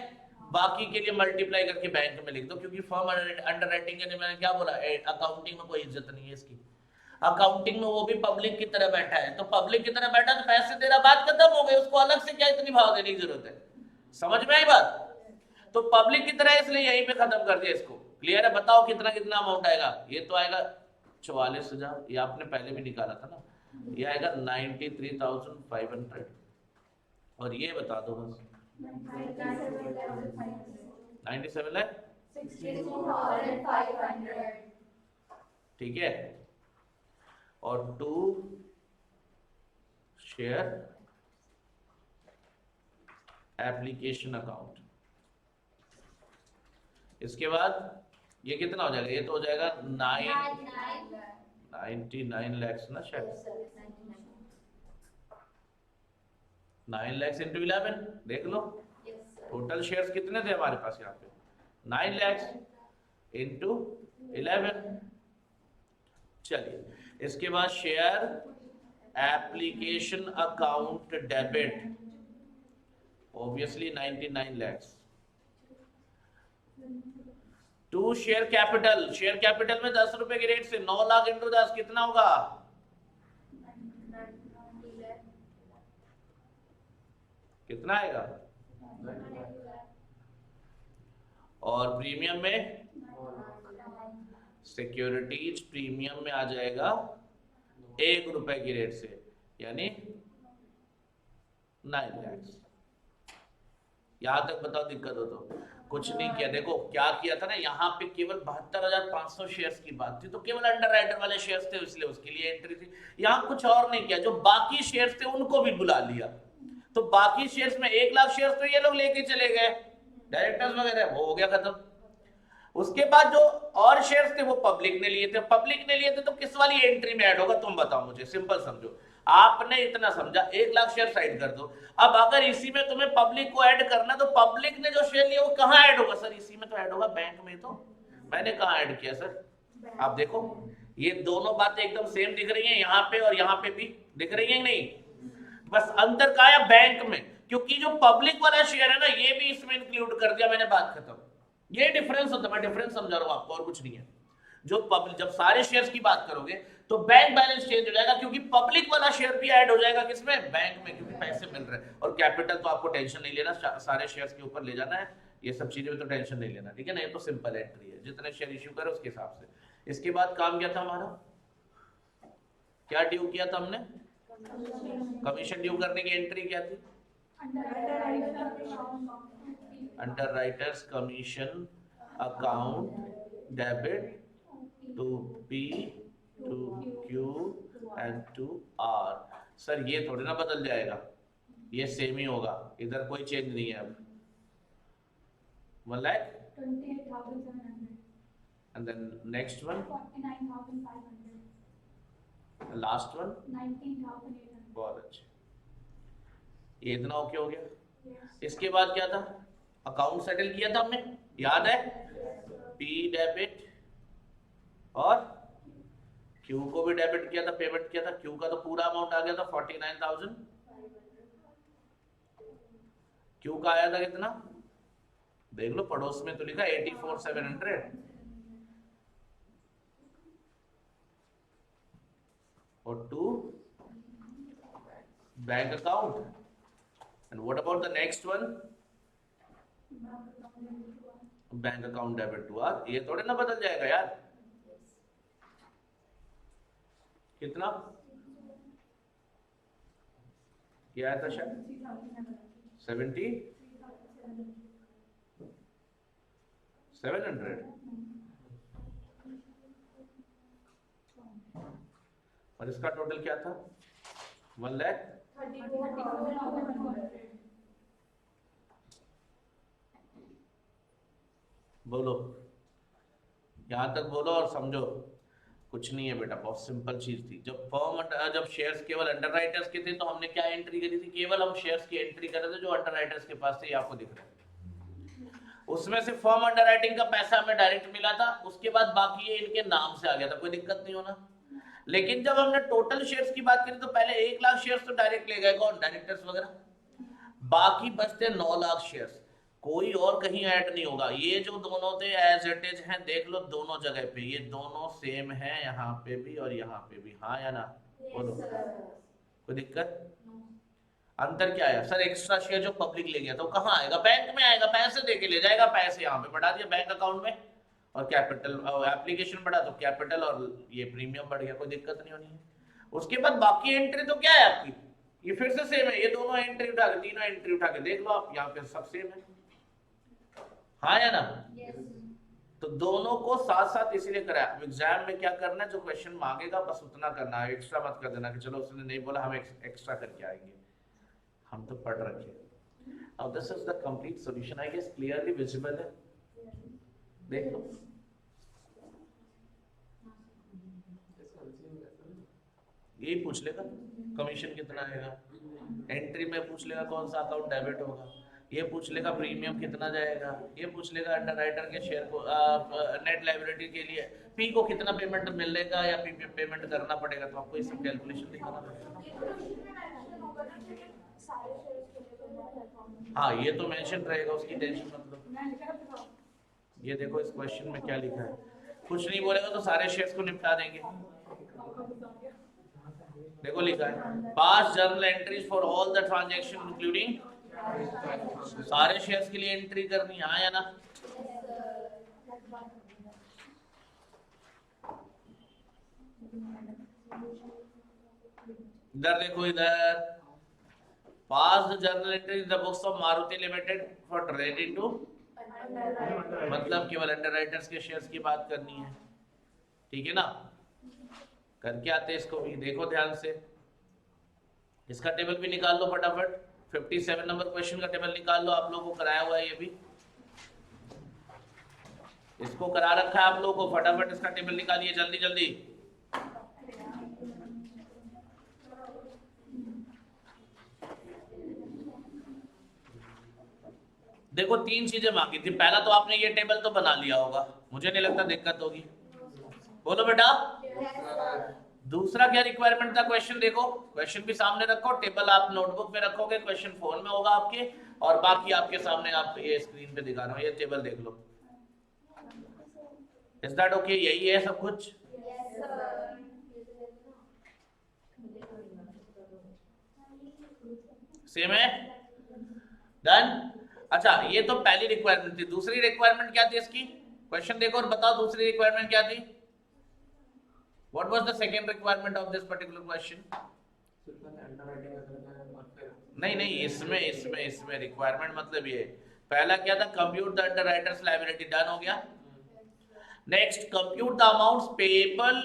बाकी के लिए मल्टीप्लाई करके बैंक में लिख दो, क्योंकि फर्म अंडरराइटिंग के, मैंने क्या बोला, अकाउंटिंग में कोई इज्जत नहीं है इसकी। अकाउंटिंग में वो भी पब्लिक की तरह बैठा है, तो पब्लिक की तरह बैठा तो पैसे दे रहा, बात खत्म हो गई, उसको अलग से क्या इतनी भाव देने की जरूरत है? समझ में आई बात? तो पब्लिक की तरह इसलिए यहीं पे खत्म कर दिया इसको। क्लियर है? बताओ कितना कितना अमाउंट आएगा? ये तो आएगा 44,000, ये आपने पहले भी निकाला था ना, ये आएगा 93,500। और ये बता दो बस 97 है, 62,500। ठीक है? और 2 शेयर एप्लीकेशन अकाउंट। इसके बाद ये कितना हो जाएगा? ये तो हो जाएगा 99 लाख ना शायद, 9 लाख इंटू 11 देख लो। टोटल शेयर्स कितने थे हमारे पास यहाँ पे? 9 लाख इंटू 11। चलिए इसके बाद share application account debit, obviously 99 lakh. 2 share capital, share capital में 10 रुपए के रेट से 9 लाख इंटू 10 कितना होगा? कितना आएगा? और प्रीमियम में, सिक्योरिटीज प्रीमियम में आ जाएगा 1 रुपए की रेट से, यानी 9 लाख। यहां तक बताओ दिक्कत हो तो? कुछ नहीं किया। देखो क्या किया था ना, यहाँ पे केवल 72,500 शेयर्स की बात थी, तो केवल अंडरराइटर वाले शेयर्स थे इसलिए उसके लिए एंट्री थी। यहाँ कुछ और नहीं किया, जो बाकी शेयर्स थे उनको भी बुला लिया। तो बाकी शेयर्स में 1 लाख शेयर्स तो ये लोग लेके चले गए, डायरेक्टर्स वगैरह, वो हो गया खत्म। उसके बाद जो और शेयर्स थे वो पब्लिक ने लिए थे। पब्लिक ने लिए थे तो किस वाली एंट्री में ऐड होगा? तुम बताओ मुझे, सिंपल समझो। आपने इतना समझा, 1 लाख शेयर साइड कर दो। अब अगर इसी में तुम्हें पब्लिक को ऐड करना, तो पब्लिक ने जो शेयर लिया वो कहां ऐड होगा? सर इसी में तो ऐड होगा, बैंक में। तो मैंने कहां ऐड किया सर? आप देखो ये दोनों बातें एकदम सेम दिख रही हैं, यहाँ पे और यहाँ पे भी दिख रही है नहीं? बस अंतर का है बैंक में, क्योंकि जो पब्लिक वाला शेयर है ना, ये भी इसमें इंक्लूड कर दिया मैंने, बात खत्म। ये डिफरेंस होता है, मैं डिफरेंस समझा रहा हूं आपको, और कुछ नहीं है। जो पब्लिक, जब सारे शेयर्स की बात करोगे तो बैंक बैलेंस चेंज हो जाएगा, क्योंकि पब्लिक वाला शेयर भी ऐड हो जाएगा किसमें? बैंक में, क्योंकि पैसे मिल रहे हैं। और कैपिटल तो आपको टेंशन नहीं लेना, सारे शेयर्स के ऊपर ले जाना है, ये सब चीजें में तो टेंशन नहीं लेना, ठीक है ना, ये तो सिंपल एंट्री है, जितने शेयर इश्यू करे उसके हिसाब से। इसके बाद काम क्या था हमारा, क्या ड्यू किया था हमने, कमीशन ड्यू करने की एंट्री क्या थी, underwriters commission account debit to P to Q and to R. Sir ये थोड़ी ना बदल जाएगा, ये सेम ही होगा, इधर कोई चेंज नहीं है अब। 1,28,700. And then next one, 49,500. Last one, 19,800. बहुत अच्छे, ये इतना ओके हो गया। Yes. इसके बाद क्या था, अकाउंट सेटल किया था हमने, याद है, पी डेबिट और क्यू को भी डेबिट किया था, पेमेंट किया था, क्यू का तो पूरा अमाउंट आ गया था 49,000, क्यू का आया था कितना, देख लो पड़ोस में तो लिखा 84,700। और to bank account, and what about the next one, bank account debit to R. ये थोड़े ना बदल जाएगा यार, कितना क्या आया था शायद 70,700, और इसका टोटल क्या था 1,32,100। बोलो, यहां तक बोलो और समझो, कुछ नहीं है बेटा, बहुत सिंपल चीज थी। जब शेयर्स केवल अंडर राइटर्स के थे तो हमने क्या एंट्री करी थी, केवल हम शेयर्स की एंट्री कर रहे थे जो अंडर राइटर्स के पास थे, ये आपको दिख रहा है। उसमें से फर्म अंडर राइटिंग का पैसा हमें डायरेक्ट मिला था, उसके बाद बाकी ये इनके नाम से आ गया था, कोई दिक्कत नहीं होना। लेकिन जब हमने टोटल शेयर्स की बात करी तो पहले 1 लाख शेयर्स तो डायरेक्ट ले गए कौन, डायरेक्टर्स वगैरह, बाकी बचते 9 लाख शेयर्स, कोई और कहीं ऐड नहीं होगा। ये जो दोनों थे एज इट इज हैं, देख लो दोनों जगह पे, ये दोनों सेम है, यहाँ पे भी और यहाँ पे भी, हाँ या ना, बोलो कोई दिक्कत। अंतर क्या आया सर, एक्स्ट्रा शेयर जो पब्लिक ले गया तो कहाँ आएगा, बैंक में आएगा, पैसे दे के ले जाएगा, पैसे यहाँ पे बढ़ा दिया बैंक अकाउंट में, और कैपिटल एप्लीकेशन बढ़ा तो कैपिटल और ये प्रीमियम बढ़ गया, कोई दिक्कत नहीं होनी है। उसके बाद बाकी एंट्री तो क्या है आपकी, ये फिर से सेम है, ये दोनों एंट्री उठा के, तीनों एंट्री उठा के देख लो आप, यहाँ पे सब सेम है, हाँ या ना। तो दोनों को साथ साथ इसीलिए कराया। एग्जाम में क्या करना है, जो क्वेश्चन मांगेगा बस उतना करना है, एक्स्ट्रा मत कर देना कि चलो उसने नहीं बोला हम एक्स्ट्रा करके आएंगे, हम तो पढ़ रखे। Now this is the complete solution, I guess clearly visible है, देख लो। यही पूछ लेगा कमीशन कितना आएगा, एंट्री में पूछ लेगा कौन सा अकाउंट डेबिट होगा, ये पूछ लेगा प्रीमियम कितना जाएगा, ये पूछ लेगा अंडर राइटर के शेयर को नेट लायबिलिटी के लिए पी को कितना पेमेंट मिलेगा या पी पेमेंट करना पड़ेगा, तो आपको ये सब कैलकुलेशन दिखाना पड़ेगा। हाँ ये तो मेंशन रहेगा, उसकी टेंशन मतलब। ये देखो इस क्वेश्चन में क्या लिखा है, कुछ नहीं बोलेगा तो सारे शेयर्स को निपटा देंगे। देखो लिखा है पास journal entries for all the transaction including, सारे शेयर्स के लिए एंट्री करनी है, हाँ या ना। इधर देखो, इधर pass the journal entry in the books of Maruti limited for trading to, मतलब केवल अंडर राइटर्स के शेयर्स की बात करनी है, ठीक है ना। करके आते हैं इसको भी, देखो ध्यान से, इसका टेबल भी निकाल लो फटाफट, 57 नंबर क्वेश्चन का टेबल निकाल लो, आप लोगों को कराया हुआ है ये भी, इसको करा रखा है आप लोगों को, फटाफट इसका टेबल निकालिए जल्दी जल्दी। देखो 3 चीजें मांगी थी, पहला तो आपने ये टेबल तो बना लिया होगा, मुझे नहीं लगता दिक्कत होगी, बोलो बेटा। दूसरा क्या रिक्वायरमेंट था, क्वेश्चन देखो, क्वेश्चन भी सामने रखो, टेबल आप नोटबुक में रखोगे, क्वेश्चन फोन में होगा आपके, और बाकी आपके सामने आप ये स्क्रीन पे दिखा रहा हूँ, ये टेबल देख लो। इज दैट ओके, यही है सब कुछ। सेम है, डन। अच्छा ये तो पहली रिक्वायरमेंट थी, दूसरी रिक्वायरमेंट क्या थी इसकी? क्वेश्चन देखो और बताओ दूसरी रिक्वायरमेंट क्या थी? What was the second requirement of this particular question? नहीं नहीं, इसमें इसमें इसमें रिक्वायरमेंट मतलब ये, पहला क्या था? Compute the underwriters liability, done हो गया। Next compute the amounts payable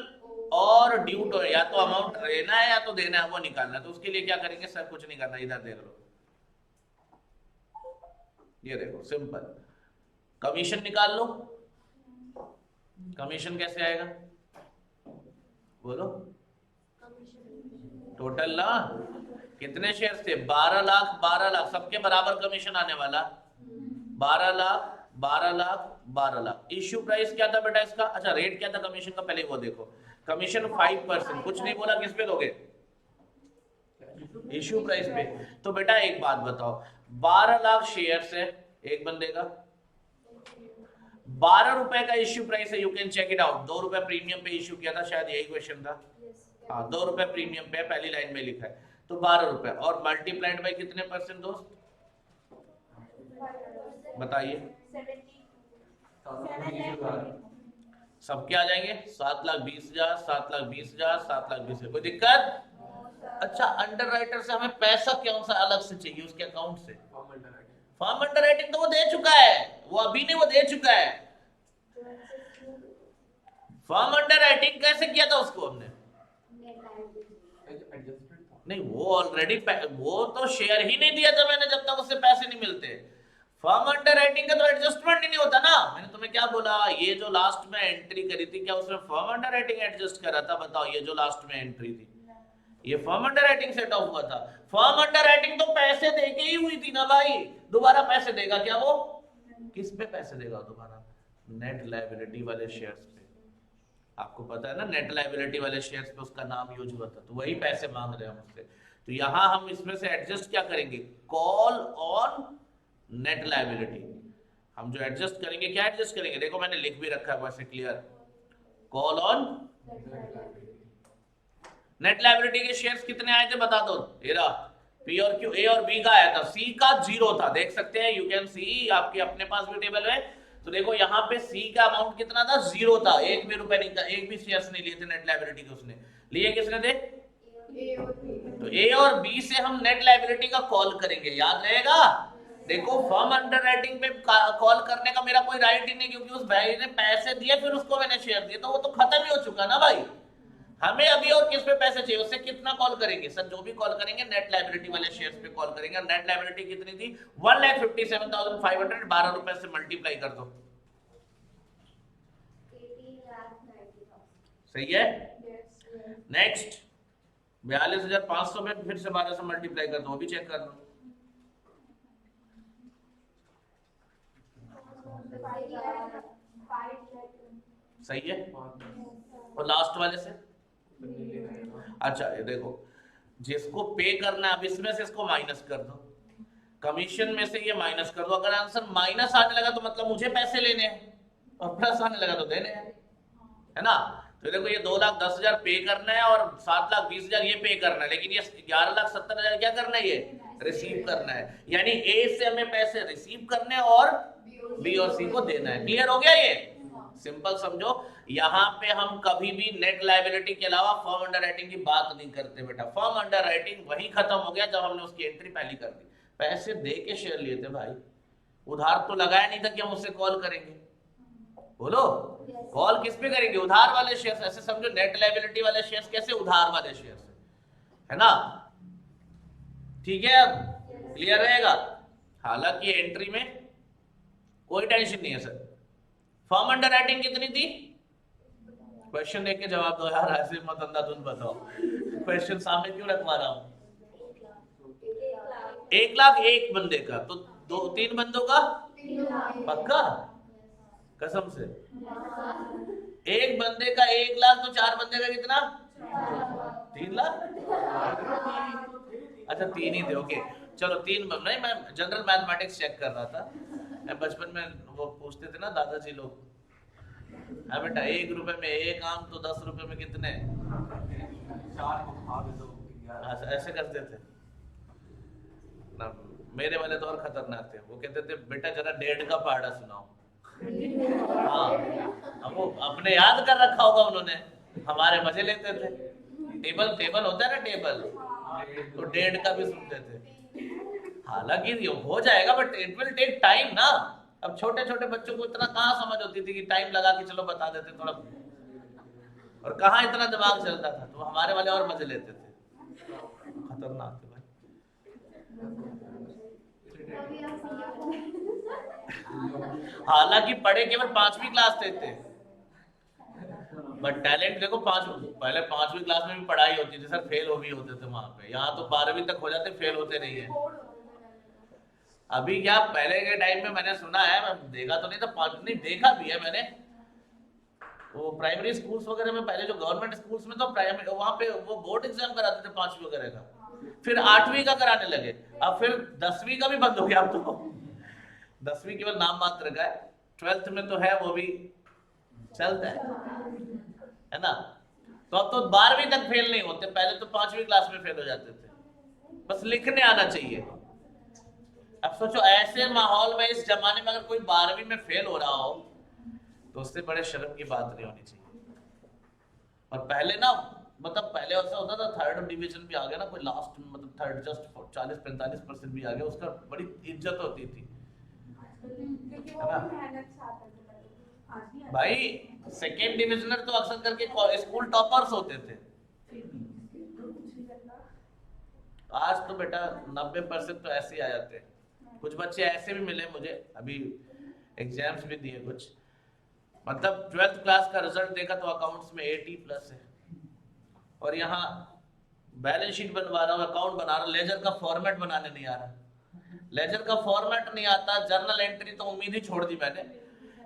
और ड्यू टू, या तो अमाउंट लेना है या तो देना है, वो निकालना है। तो उसके लिए क्या करेंगे सर? कुछ नहीं करना, इधर देख लो, ये देखो सिंपल, कमीशन निकाल लो। कमीशन कैसे आएगा बोलो? टोटल ना, कितने शेयर थे? 12 लाख, 12 लाख, सबके बराबर कमीशन आने वाला, 12 लाख 12 लाख 12 लाख। इश्यू प्राइस क्या था बेटा इसका? अच्छा रेट क्या था कमीशन का, पहले वो देखो। कमीशन 5%, कुछ नहीं बोला, किस पे दोगे? इश्यू प्राइस पे। तो बेटा एक बात बताओ, 12 लाख शेयर है एक बंदे का, 12 रुपए का इश्यू प्राइस है, you can check it out. 2 रुपए प्रीमियम पे इश्यू किया था, शायद यही क्वेश्चन था। हाँ 2 रुपए प्रीमियम पे, पहली लाइन में लिखा है, तो 12 रुपए और मल्टीप्लाइड बाय कितने परसेंट दोस्त बताइए? सबके आ जाएंगे 7,20,000, 7,20,000, 7,20,000। कोई दिक्कत? अच्छा अंडरराइटर से हमें पैसा कौन सा अलग से चाहिए उसके अकाउंट से? फॉर्म अंडरराइटिंग तो वो दे चुका है, वो अभी नहीं, वो दे चुका है। फॉर्म अंडरराइटिंग कैसे किया था उसको हमने? नहीं वो ऑलरेडी, वो तो शेयर ही नहीं दिया था मैंने जब तक उससे पैसे नहीं मिलते। फॉर्म अंडरराइटिंग का तो एडजस्टमेंट ही नहीं होता ना। मैंने तुम्हें क्या बोला, ये जो लास्ट में एंट्री करी थी, क्या उसमें फॉर्म अंडरराइटिंग एडजस्ट करा था? बताओ, ये जो लास्ट में एंट्री थी, ये फॉर्म अंडरराइटिंग सेट ऑफ हुआ था। फॉर्म अंडरराइटिंग तो पैसे देके ही हुई थी ना भाई, दोबारा पैसे देगा क्या वो? किस पे पैसे देगा दोबारा? नेट लायबिलिटी वाले शेयर्स पे। आपको पता है ना, नेट लायबिलिटी वाले शेयर्स पे उसका नाम यूज हुआ था, तो वही पैसे मांग रहे हैं हमसे। तो यहां हम इसमें से एडजस्ट क्या करेंगे? Call on net liability. हम जो एडजस्ट करेंगे, क्या एडजस्ट करेंगे? देखो मैंने लिख भी रखा है वैसे clear, call on net liability के शेयर्स कितने आए थे बता दो? एरा पी और क्यू, ए और बी का आया था, सी का 0 था, देख सकते हैं, यू कैन सी, आपके अपने पास भी टेबल है। तो देखो यहाँ पे सी का अमाउंट कितना था? 0 था, एक भी रुपए नहीं था, एक भी शेयर्स नहीं लिए थे नेट लायबिलिटी के। उसने लिए किसने थे? तो ए और बी से हम नेट लायबिलिटी का कॉल करेंगे, याद रहेगा। देखो फर्म अंडरराइटिंग पे कॉल करने का मेरा कोई राइट ही नहीं, क्योंकि उस भाई ने पैसे दिए, फिर उसको मैंने शेयर दिए, तो वो तो खत्म ही हो चुका ना भाई। हमें अभी और किस पे पैसे चाहिए? उससे कितना कॉल करेंगे सर? जो भी कॉल करेंगे नेट लायबिलिटी वाले शेयर्स पे कॉल करेंगे। नेट लायबिलिटी कितनी थी? 1,57,500, 12 रुपए से मल्टीप्लाई कर दो, सही है। नेक्स्ट 42,500 में फिर से 12 से मल्टीप्लाई कर दो, वो भी चेक कर दो। सही है। और लास्ट वाले से, अच्छा ये देखो, जिसको पे करना है अब इसमें से इसको माइनस कर दो, कमीशन में से ये माइनस कर दो। अगर आंसर माइनस आने लगा तो मतलब मुझे पैसे लेने हैं, और प्लस आने लगा तो देने हैं, है ना। तो देखो ये 2,10,000 पे करना है और 7,20,000 ये पे करना है, लेकिन ये 11,70,000 क्या करना है? ये रिसीव करना है। यानी ए से हमें पैसे रिसीव करने और बी और सी को देना है। क्लियर हो गया? ये सिंपल समझो। यहाँ पे हम कभी भी नेट लायबिलिटी के अलावा फर्म अंडरराइटिंग की बात नहीं करते बेटा। फर्म अंडरराइटिंग वही खत्म हो गया जब हमने उसकी एंट्री पहली कर दी। पैसे दे के शेयर लिए थे भाई, उधार तो लगाया नहीं था कि हम उससे कॉल करेंगे। बोलो कॉल किस पे करेंगे? उधार वाले शेयर्स। ऐसे समझो नेट लायबिलिटी वाले शेयर्स कैसे? उधार वाले शेयर्स, है ना। ठीक है, अब क्लियर रहेगा। हालांकि एंट्री में कोई टेंशन नहीं है सर। फर्म अंडरराइटिंग कितनी थी? क्वेश्चन देख के जवाब दो यार, ऐसे मत अंधाधुंध बताओ। क्वेश्चन सामने क्यों रखवा रहा हूं? 1 लाख एक बंदे का, तो 2-3 बंदों का पक्का, कसम से। एक बंदे का 1 लाख, तो 4 बंदे का कितना? 3 लाख। अच्छा 3 ही थे, ओके चलो 3। नहीं मैं जनरल मैथमेटिक्स चेक कर रहा था। मैं बचपन में वो पूछते थे ना दादाजी लोग, हाँ बेटा 1 रुपए में 1 आम, तो 10 रुपए में कितने? 4 को खा दो। ऐसे करते थे ना। मेरे वाले तो और खतरनाक थे। वो कहते थे बेटा जरा डेढ़ का पहाड़ा सुनाओ। हाँ, अब वो अपने याद कर रखा होगा उन्होंने, हमारे मजे लेते थे। टेबल टेबल होता है ना टेबल, तो डेढ़ का भी सुनते थे। हालांकि ये हो जाएगा but it will take time ना। अब छोटे छोटे बच्चों को इतना कहाँ समझ होती थी कि टाइम लगा के चलो बता देते थोड़ा, और कहाँ इतना दिमाग चलता था। तो हमारे वाले और मजे लेते थे, खतरनाक थे भाई। हालांकि पढ़े केवल 5वीं क्लास तक थे, बट टैलेंट देखो पहले 5वीं क्लास में भी पढ़ाई होती थी सर, फेल हो भी होते थे वहां पे। यहाँ तो 12वीं तक हो जाते, फेल होते नहीं है। अभी क्या, पहले के टाइम में मैंने सुना है, मैं देखा तो नहीं था, नहीं देखा भी है मैंने, वो प्राइमरी स्कूल्स वगैरह में पहले जो गवर्नमेंट स्कूल्स में तो प्राइमरी वहां पे वो बोर्ड एग्जाम कराते थे 5वीं वगैरह का, फिर 8वीं का कराने लगे, अब फिर 10वीं का भी बंद हो गया। अब तो 10वीं केवल नाम मात्र का है, 12th में तो है वो भी चलता है ना। तो अब तो 12वीं तक फेल नहीं होते, पहले तो 5वीं क्लास में फेल हो जाते थे, बस लिखने आना चाहिए। अब सोचो ऐसे माहौल में, इस जमाने में अगर कोई 12वीं में फेल हो रहा हो तो उससे बड़े शर्म की बात नहीं होनी चाहिए। और पहले ना, मतलब पहले ऐसा होता था, 3rd डिवीजन भी आ गया ना कोई, लास्ट मतलब 3rd जस्ट 40-45% भी आ गया, उसका बड़ी इज्जत होती थी भाई। 2nd डिविजनर तो अक्सर करके स्कूल टॉपर्स होते थे। आज तो बेटा 90% तो ऐसे ही आ जाते हैं। कुछ बच्चे ऐसे भी मिले मुझे, अभी एग्जाम्स भी दिए कुछ, मतलब 12th क्लास का रिजल्ट देखा तो अकाउंट्स में 80+ है, और यहाँ बैलेंस शीट बनवा रहा हूँ, अकाउंट बना रहा हूँ, लेजर का फॉर्मेट बनाने नहीं आ रहा। लेजर का फॉर्मेट नहीं आता, जर्नल एंट्री तो उम्मीद ही छोड़ दी मैंने,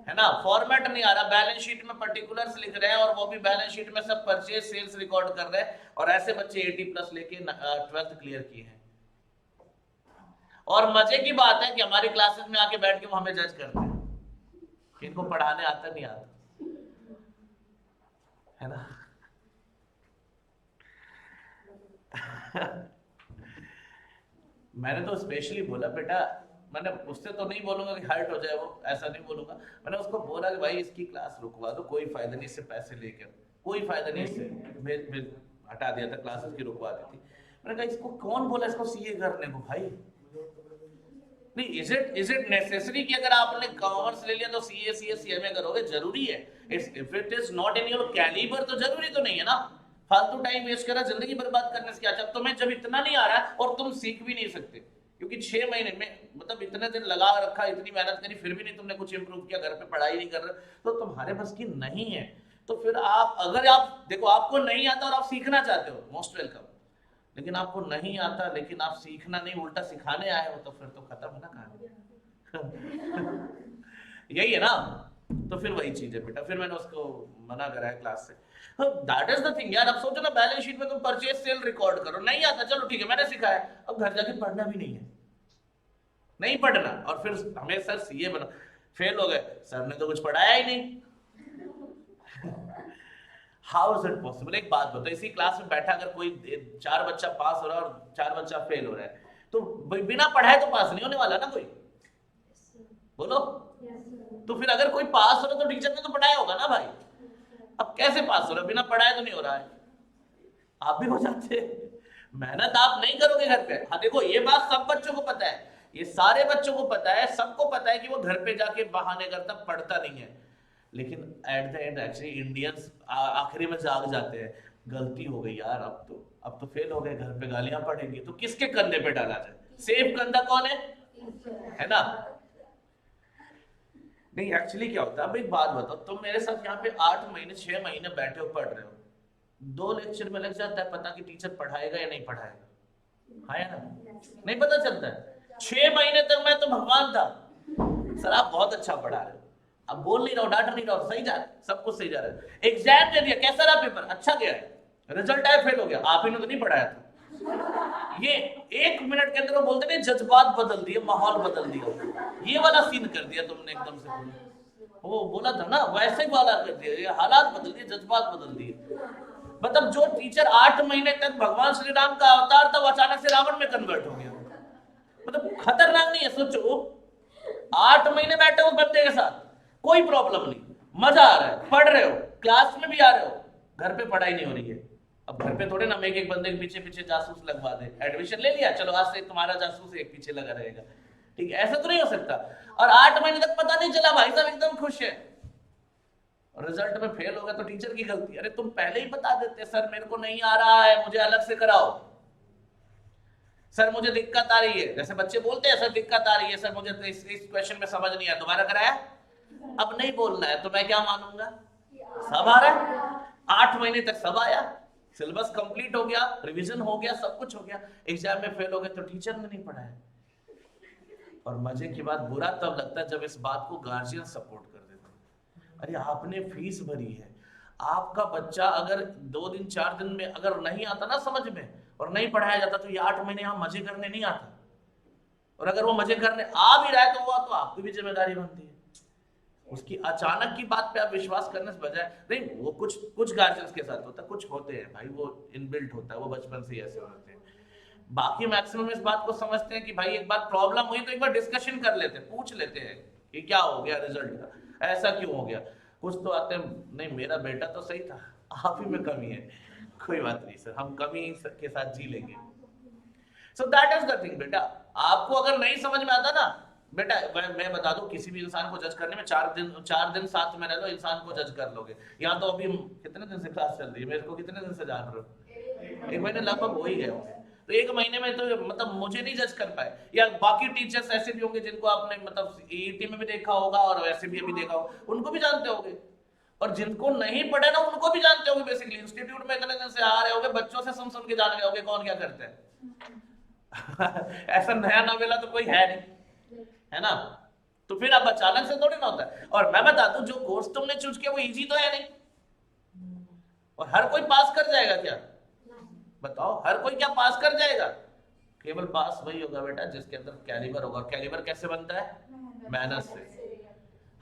है ना। फॉर्मेट नहीं आ रहा, बैलेंस शीट में पर्टिकुलर्स लिख रहे हैं, और वो भी बैलेंस शीट में सब परचेज सेल्स रिकॉर्ड कर रहे हैं, और ऐसे बच्चे 80+ लेके 12th क्लियर किए हैं। और मजे की बात है कि हमारी क्लासेस में आके बैठ के वो हमें जज करते हैं कि इनको पढ़ाने आता नहीं आता, है ना। मैंने तो स्पेशली बोला बेटा, मैंने उससे तो नहीं बोलूंगा कि हर्ट हो जाए वो, ऐसा नहीं बोलूंगा। मैंने उसको बोला कि भाई इसकी क्लास रुकवा दो, कोई फायदा नहीं इससे पैसे लेकर, कोई फायदा नहीं इससे, भेज हटा दिया था, क्लासेस की रुकवा दी थी। मैंने कहा इसको कौन बोला इसको सीए करने को भाई। नहीं, इज इट नेसेसरी कि अगर आपने कॉमर्स ले लिया तो सीए करोगे, जरूरी है? If it is not in your calibre तो जरूरी तो नहीं है ना। फालतू टाइम वेस्ट करा, जिंदगी बर्बाद करने से क्या। जब तुम्हें जब इतना नहीं आ रहा है और तुम सीख भी नहीं सकते, क्योंकि 6 महीने में मतलब इतने दिन लगा रखा, इतनी मेहनत करी, फिर भी नहीं तुमने कुछ इंप्रूव किया, घर पे पढ़ाई नहीं कर रहे, तो तुम्हारे बस की नहीं है। तो फिर आप, अगर आप देखो आपको नहीं आता और आप सीखना चाहते हो, मोस्ट वेलकम। लेकिन आपको नहीं आता लेकिन आप सीखना नहीं, उल्टा सिखाने आए हो, तो फिर तो खत्म है ना कहानी। यही है ना। तो फिर वही चीज है बेटा, फिर मैंने उसको मना करा है क्लास से। दैट इज द थिंग यार। अब सोचो ना, बैलेंस शीट में तुम परचेज सेल रिकॉर्ड करो, नहीं आता, चलो ठीक है मैंने सिखाया, अब घर जाके पढ़ना भी नहीं है, नहीं पढ़ना। और फिर हमें सर सीए बना, फेल हो गए, सर ने तो कुछ पढ़ाया ही नहीं। How is it possible? एक बात बताओ, इसी क्लास में बैठा अगर कोई 4 बच्चा पास हो रहा है और 4 बच्चा फेल हो रहा है, तो बिना पढ़ाए तो पास नहीं होने वाला ना कोई, बोलो। तो फिर अगर कोई पास हो रहा है तो टीचर ने तो पढ़ाया होगा ना भाई। अब कैसे पास हो रहा है? बिना पढ़ाए तो नहीं हो रहा है। आप भी हो जाते, मेहनत आप नहीं करोगे घर पे। हाँ देखो, ये बात सब बच्चों को पता है, ये सारे बच्चों को पता है, सबको पता है कि वो घर पे जाके बहाने करता, पढ़ता नहीं है। लेकिन at the end actually Indians आखिरी में जाग जाते हैं, गलती हो गई यार, अब तो फेल हो गए, घर पे गालियां पड़ेंगी, तो किसके कंधे पे डाला जाए? सेफ कंधा कौन है ना। नहीं, एक्चुअली क्या होता है, अब एक बात बताओ, तुम मेरे साथ यहाँ पे 8 महीने 6 महीने बैठे हो, पढ़ रहे हो, 2 लेक्चर में लग जाता है पता कि टीचर पढ़ाएगा या नहीं पढ़ाएगा, है ना। नहीं पता चलता है। 6 महीने तक मैं तो भगवान था, सर आप बहुत अच्छा पढ़ा रहे हो, अब बोल नहीं रहा हूँ, डांट नहीं रहा हूँ, सही जा रहा है, सब कुछ सही जा रहा है। एग्जाम दे दिया, कैसा रहा पेपर? अच्छा गया है, रिजल्ट आया, फेल हो गया, आप ही ने तो नहीं पढ़ाया था। ये 1 मिनट के अंदर वो बोलते नहीं, जज्बात बदल दिए, माहौल बदल दिया, ये वाला सीन कर दिया तुमने एकदम से। वो बोला था ना, वैसे ही वाला कर दिया, ये हालात बदल दिए, जज्बात बदल दिए। मतलब जो टीचर 8 महीने तक भगवान श्री राम का अवतार था, वो अचानक से रावण में कन्वर्ट हो गया। मतलब खतरनाक नहीं है, सोचो 8 महीने बैठे हो बंदे के साथ, कोई प्रॉब्लम नहीं, मजा आ रहा है, पढ़ रहे हो, क्लास में भी आ रहे हो, घर पे पढ़ाई नहीं हो रही है। अब घर पे थोड़े ना एक एक बंदे के पीछे पीछे जासूस लगवा दे, एडमिशन ले लिया, चलो आज से तुम्हारा जासूस एक पीछे लगा रहेगा, ठीक है, ऐसा तो नहीं हो सकता। और 8 महीने तक पता नहीं चला, भाई साहब एकदम खुश है, रिजल्ट में फेल हो गया तो टीचर की गलती। अरे तुम पहले ही बता देते, सर मेरे को नहीं आ रहा है, मुझे अलग से कराओ, सर मुझे दिक्कत आ रही है, जैसे बच्चे बोलते हैं सर दिक्कत आ रही है, सर मुझे तो इस क्वेश्चन में समझ नहीं आया, दोबारा कराया, अब नहीं बोलना है तो मैं क्या मानूंगा, सब आ रहा है, 8 महीने तक सब आया, सिलेबस कंप्लीट हो गया, रिवीजन हो गया, सब कुछ हो गया, एग्जाम में फेल हो गए तो टीचर ने नहीं पढ़ाया। और मजे की बात, बुरा तब लगता है जब इस बात को गार्जियन सपोर्ट कर देते हैं। अरे आपने फीस भरी है, आपका बच्चा अगर 2 दिन 4 दिन में अगर नहीं आता ना समझ में और नहीं पढ़ाया जाता तो ये 8 महीने यहाँ मजे करने नहीं आता, और अगर वो मजे करने आ भी रहा है तो वो तो आपकी भी जिम्मेदारी बनती है। उसकी अचानक की बात पे आप विश्वास करने से बजाय, नहीं वो कुछ गार्जियंस के साथ होता है, कुछ होते हैं भाई वो इनबिल्ट होता है, वो बचपन से ही ऐसे होते हैं। बाकी मैक्सिमम इस बात को समझते हैं कि भाई एक बार प्रॉब्लम हुई तो एक बार डिस्कशन कर लेते हैं, पूछ लेते हैं कि क्या हो गया रिजल्ट का, ऐसा क्यों हो गया। कुछ तो आते हैं, नहीं मेरा बेटा तो सही था, आप ही में कमी है, कोई बात नहीं सर, हम कमी के साथ जी लेंगे। So that is the thing बेटा, आपको अगर नहीं समझ में आता ना बेटा, मैं बता दूं किसी भी इंसान को जज करने में 4 दिन साथ में रह लो, इंसान को जज कर लोगे। यहाँ तो अभी कितने दिन से क्लास चल रही है, मेरे को कितने दिन से जान रहे हो, 1 महीने लगभग हो ही गए होंगे, तो 1 महीने में तो मतलब मुझे नहीं जज कर पाए। या बाकी टीचर्स ऐसे भी होंगे जिनको आपने मतलब ईईटी में भी देखा होगा और वैसे भी अभी देखा होगा, उनको भी जानते होंगे, और जिनको नहीं पढ़े ना उनको भी जानते होंगे। बेसिकली इंस्टीट्यूट में इतने दिन से आ रहे होंगे, बच्चों से सुन के जान गए होंगे कौन क्या करते हैं ऐसा नया नवेला तो कोई है नहीं, है ना। तो फिर अब अचानक से थोड़ी ना होता है। और मैं बता दूं, जो कोर्स तुमने चूज किया वो इजी तो है नहीं, और हर कोई पास कर जाएगा क्या, बताओ, हर कोई क्या पास कर जाएगा। केवल पास वही होगा बेटा जिसके अंदर कैलिबर होगा, और कैलिबर कैसे बनता है, मेहनत से।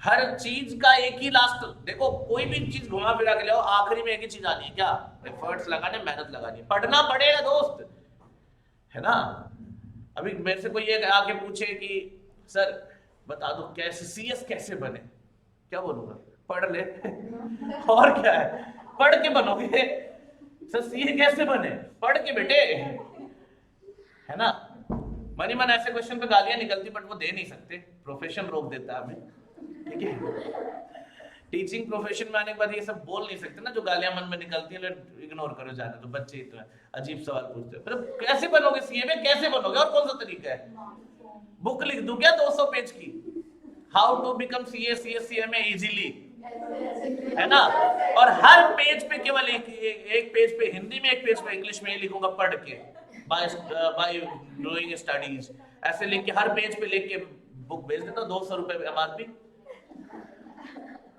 हर चीज का एक ही लास्ट, देखो कोई भी चीज घुमा फिरा के लाओ, आखिरी में एक ही चीज आनी है, क्या, एफर्ट्स लगाने, मेहनत लगानी है, पढ़ना पड़ेगा दोस्त, है ना। अभी मेरे से कोई एक आके पूछे कि सर बता दो कैसे सीएस कैसे बने, क्या बोलूंगा, पढ़ ले और क्या है, पढ़ के बनोगे। सर सीए कैसे बने, पढ़ के बेटे, है ना। मनी मन ऐसे क्वेश्चन पे गालियां निकलती, बट वो दे नहीं सकते, प्रोफेशन रोक देता है हमें, ठीक है। टीचिंग प्रोफेशन में आने के बाद ये सब बोल नहीं सकते ना, जो गालियां मन में निकलती है, इग्नोर करो, जाने तो बच्चे ही तो है, अजीब सवाल पूछते हैं, मतलब कैसे बनोगे सीए में, कैसे बनोगे, और कौन सा तरीका है, बुक लिख दूं क्या 200 पेज की, how to become CA CS CMA easily, है ना। और हर पेज पे केवल एक पेज पे हिंदी में, एक पेज पे इंग्लिश में लिखूंगा, पढ़ के बाय डूइंग स्टडीज, ऐसे लिख के हर पेज पे लिख के बुक भेज देता हूं, 200 रुपए एमआरपी,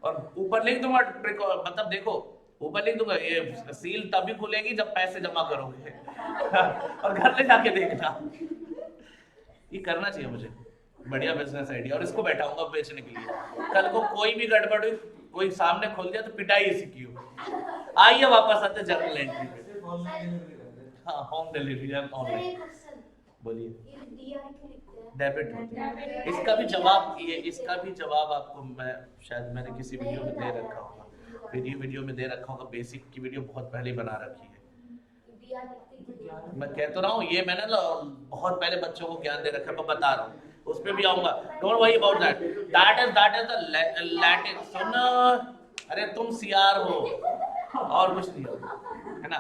और ऊपर लिख दूंगा मतलब देखो ऊपर लिख दूंगा ये सील तभी खुलेगी जब पैसे जमा करोगे और घर ले जाके देखना। ये करना चाहिए मुझे, बढ़िया बिजनेस आइडिया, और इसको बैठाऊंगा बेचने के लिए। कल को कोई भी गड़बड़ हुई, कोई सामने खोल दिया तो पिटाई इसी की हो। आइए वापस आते जर्नल एंट्री पे। हाँ होम डिलीवरी ऑनलाइन, बोलिए। डेबिट होती है, इसका भी जवाब आपको मैं शायद मैंने किसी वीडियो में दे रखा होगा, वीडियो में दे रखा होगा, बेसिक की वीडियो बहुत पहले बना रखी है। मैं कह तो रहा हूँ, ये मैंने ना बहुत पहले बच्चों को ज्ञान दे रखा है, मैं बता रहा हूँ, उस पर भी आऊंगा, don't worry about that. That is the Latin. सुन, अरे तुम सीआर हो और कुछ नहीं हो, है ना।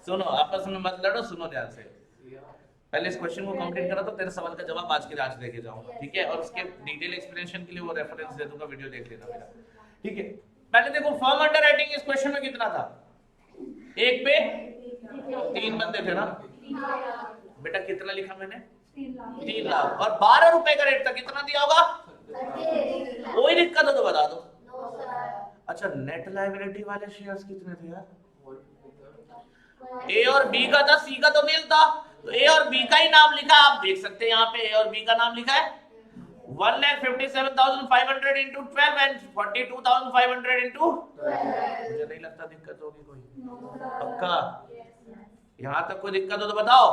सुनो, आपस में मत लड़ो, सुनो ध्यान से। पहले इस क्वेश्चन को कंप्लीट करा तो तेरे सवाल का जवाब आज के आज देके जाऊंगा, ठीक है। और उसके डिटेल एक्सप्लेनेशन के लिए वो रेफरेंस दे दूंगा, वीडियो देख लेना मेरा, ठीक है। पहले देखो फॉर्म अंडर राइटिंग इस क्वेश्चन में कितना था, 1 पे 3 बंदे थे ना बेटा, कितना लिखा मैंने, 3 लाख, और 12 रुपए का रेट था, कितना दिया होगा, कोई दिक्कत हो तो बता दो। अच्छा, नेट लायबिलिटी वाले शेयर्स कितने थे यार, ए और बी का था, सी का तो नील था, तो ए और बी का ही नाम लिखा, आप देख सकते हैं यहाँ पे ए और बी का नाम लिखा है, 1,57,500 into 12 and 42,500 into 12। मुझे नहीं लगता दिक्कत होगी कोई, पक्का यहां तक कोई दिक्कत हो तो बताओ।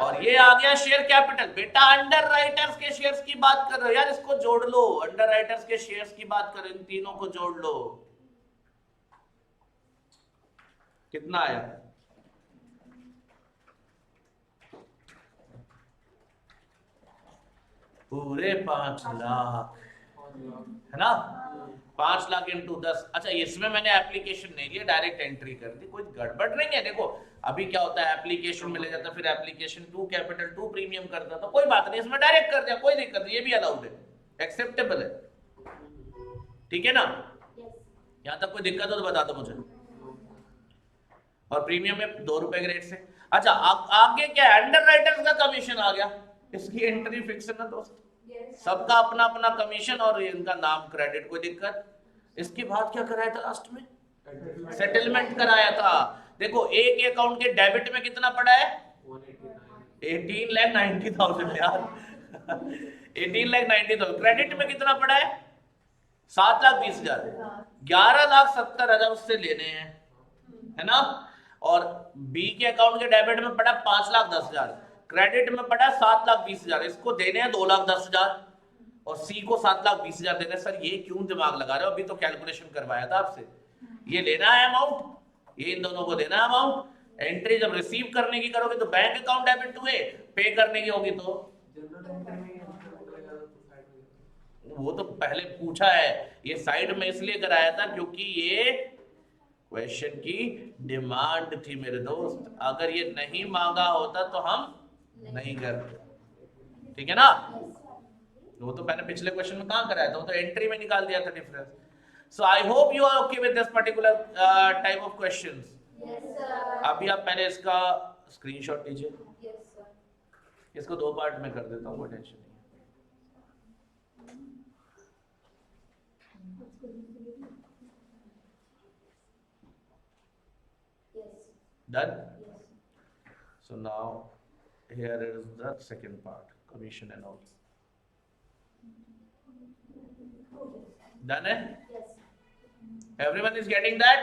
और ये आ गया शेयर कैपिटल। बेटा अंडर राइटर्स के शेयर्स की बात कर रहे हो यार, इसको जोड़ लो। अंडर राइटर्स के शेयर्स की बात करो, इन तीनों को जोड़ लो। कितना आया? पूरे 5 लाख, है ना? 5 लाख इंटू 10। अच्छा, इसमें मैंने एप्लीकेशन नहीं लिया, डायरेक्ट एंट्री कर दी, कोई गड़बड़ नहीं है। देखो अभी क्या होता है, एप्लीकेशन में ले जाता, फिर एप्लीकेशन 2 कैपिटल 2 प्रीमियम करता, तो कोई बात नहीं, इसमें डायरेक्ट कर दिया, कोई दिक्कत नहीं, ये भी अलाउड है, एक्सेप्टेबल है। ठीक है ना? यहां तक कोई दिक्कत हो तो बता दो मुझे। और प्रीमियम में 2 रुपए के रेट से। अच्छा, आगे क्या है? अंडर राइटर्स का कमीशन आ गया, इसकी एंट्री फिक्स है ना दोस्त, सबका अपना अपना कमीशन और इनका नाम क्रेडिट, कोई दिक्कत। इसके बाद क्या कराया था लास्ट में? सेटलमेंट कराया था। देखो एक अकाउंट के डेबिट में कितना पड़ा है? 18,90,000 यार 18,90,000। क्रेडिट में कितना पड़ा है? 7,20,000। 11,70,000 उससे लेने हैं, है ना? और बी के अकाउंट के डेबिट में पड़ा 5,10,000, क्रेडिट में पड़ा 7,20,000, इसको देने हैं 2,10,000 और सी को 7,20,000 देने। सर ये क्यों दिमाग लगा रहे हो, अभी तो कैलकुलेशन करवाया था आपसे। ये लेना है अमाउंट, ये इन दोनों को देना है अमाउंट। एंट्री जब रिसीव करने की करोगे तो बैंक अकाउंट डेबिट हुए, पे करने की होगी तो वो तो पहले पूछा है, ये साइड में इसलिए कराया था क्योंकि ये क्वेश्चन की डिमांड थी मेरे दोस्त। अगर ये नहीं मांगा होता तो हम नहीं करते, ठीक है ना? वो तो मैंने पिछले क्वेश्चन में कहां कराया था, वो तो एंट्री में निकाल दिया था difference. So I hope you are okay with this particular type of questions. अभी आप पहले इसका स्क्रीनशॉट लीजिए, इसको 2 पार्ट में कर देता हूँ, कोई टेंशन नहीं। Done? So now here is the second part, commission and all. Done है? Everyone is getting that?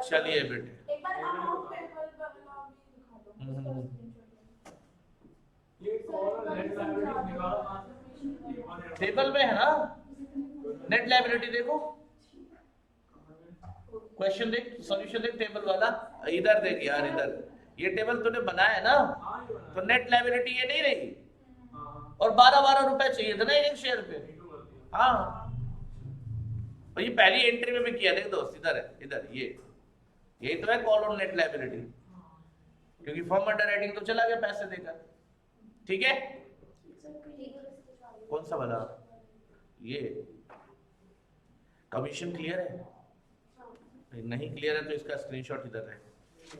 चलिए बेटे। एक बार अमाउंट पेबल वाला भी दिखा दो। टेबल में है ना नेट लायबिलिटी, देखो क्वेश्चन देख, सॉल्यूशन देख, टेबल वाला इधर देख यार, इधर ये टेबल तूने बनाया है ना, तो नेट लायबिलिटी ये नहीं रही, और 12-12 रुपए चाहिए था ना एक शेयर पे। हाँ और ये पहली एंट्री में भी किया, देख दोस्त इधर है, इधर ये यही तो है कॉल ऑन नेट लायबिलिटी, क्योंकि फर्म अंडर राइटिंग तो चला गया पैसे देकर। ठीक है, कौन सा वाला? ये कमीशन क्लियर है? नहीं क्लियर है तो इसका स्क्रीनशॉट इधर है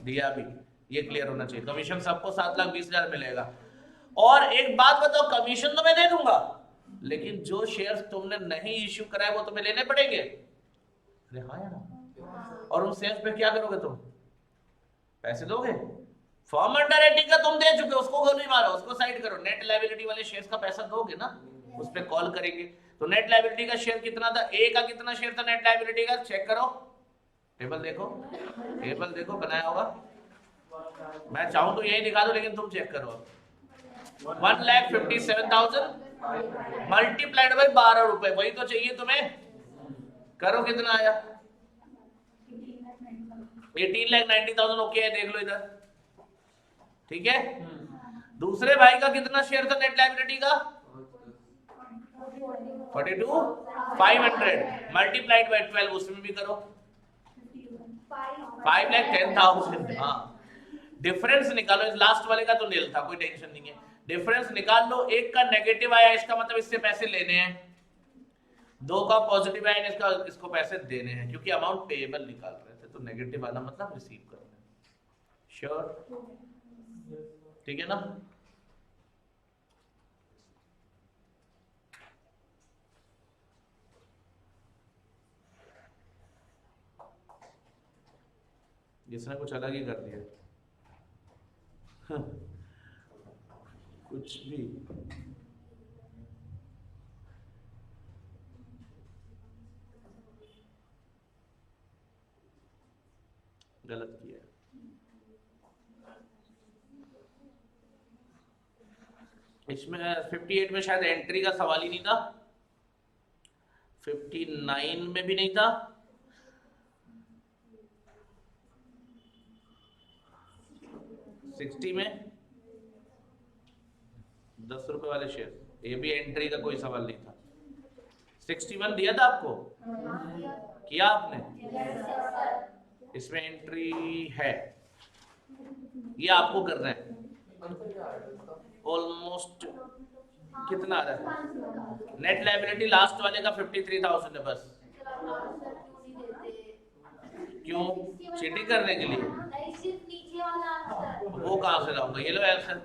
दिया अभी, ये क्लियर होना चाहिए। कमीशन सबको 7,20,000 मिलेगा। और एक बात बताओ, कमीशन तो मैं दे दूंगा, लेकिन जो शेयर्स तुमने नहीं इश्यू कराए वो तुम्हें लेने पड़ेंगे। अरे हाँ यार, और उन शेयर्स पे क्या करोगे तुम? पैसे दोगे? फर्म अंडर राइटिंग का तुम दे चुके, उसको गोली मारो, उसको साइड करो। नेट लायबिलिटी वाले शेयर्स का पैसा दोगे ना, उस पर कॉल करेंगे। तो नेट लायबिलिटी का शेयर कितना था? ए का कितना शेयर था नेट लायबिलिटी का? चेक करो, टेबल देखो, टेबल देखो बनाया होगा। मैं चाहूं तो यही दिखा दो, लेकिन तुम चेक करो। 1,57,000 मल्टीप्लाइड बाई 12 रुपए, वही तो चाहिए तुम्हें। करो कितना आया? 18,90,000। ओके है, देख लो इधर, ठीक है। दूसरे भाई का कितना शेयर था नेट लायबिलिटी का? 42,500 मल्टीप्लाइड बाई 12, उसमें भी करो 5,10,000। हाँ डिफरेंस निकालो, इस लास्ट वाले का तो नील था, कोई टेंशन नहीं है। डिफरेंस निकाल लो, एक का नेगेटिव आया, इसका मतलब इससे पैसे लेने हैं। 2 का पॉजिटिव आया, इसको पैसे देने हैं, क्योंकि अमाउंट पेएबल निकाल रहे थे, तो नेगेटिव आना मतलब रिसीव करना है। श्योर? ठीक है ना? जिसने कुछ अलग ही कर दिया कुछ भी। गलत किया। इसमें 58 में शायद एंट्री का सवाल ही नहीं था, 59 में भी नहीं था, 60 में 10 रुपए वाले शेयर, ये भी एंट्री का कोई सवाल नहीं था। 61 दिया था आपको, किया आपने, इसमें एंट्री है, ये आपको करना है। ऑलमोस्ट कितना आ रहा है? नेट लायबिलिटी लास्ट वाले का 53,000 है बस। क्यों? चीटिंग करने के लिए? वो कहाँ से लाऊंगा? ये लो आंसर,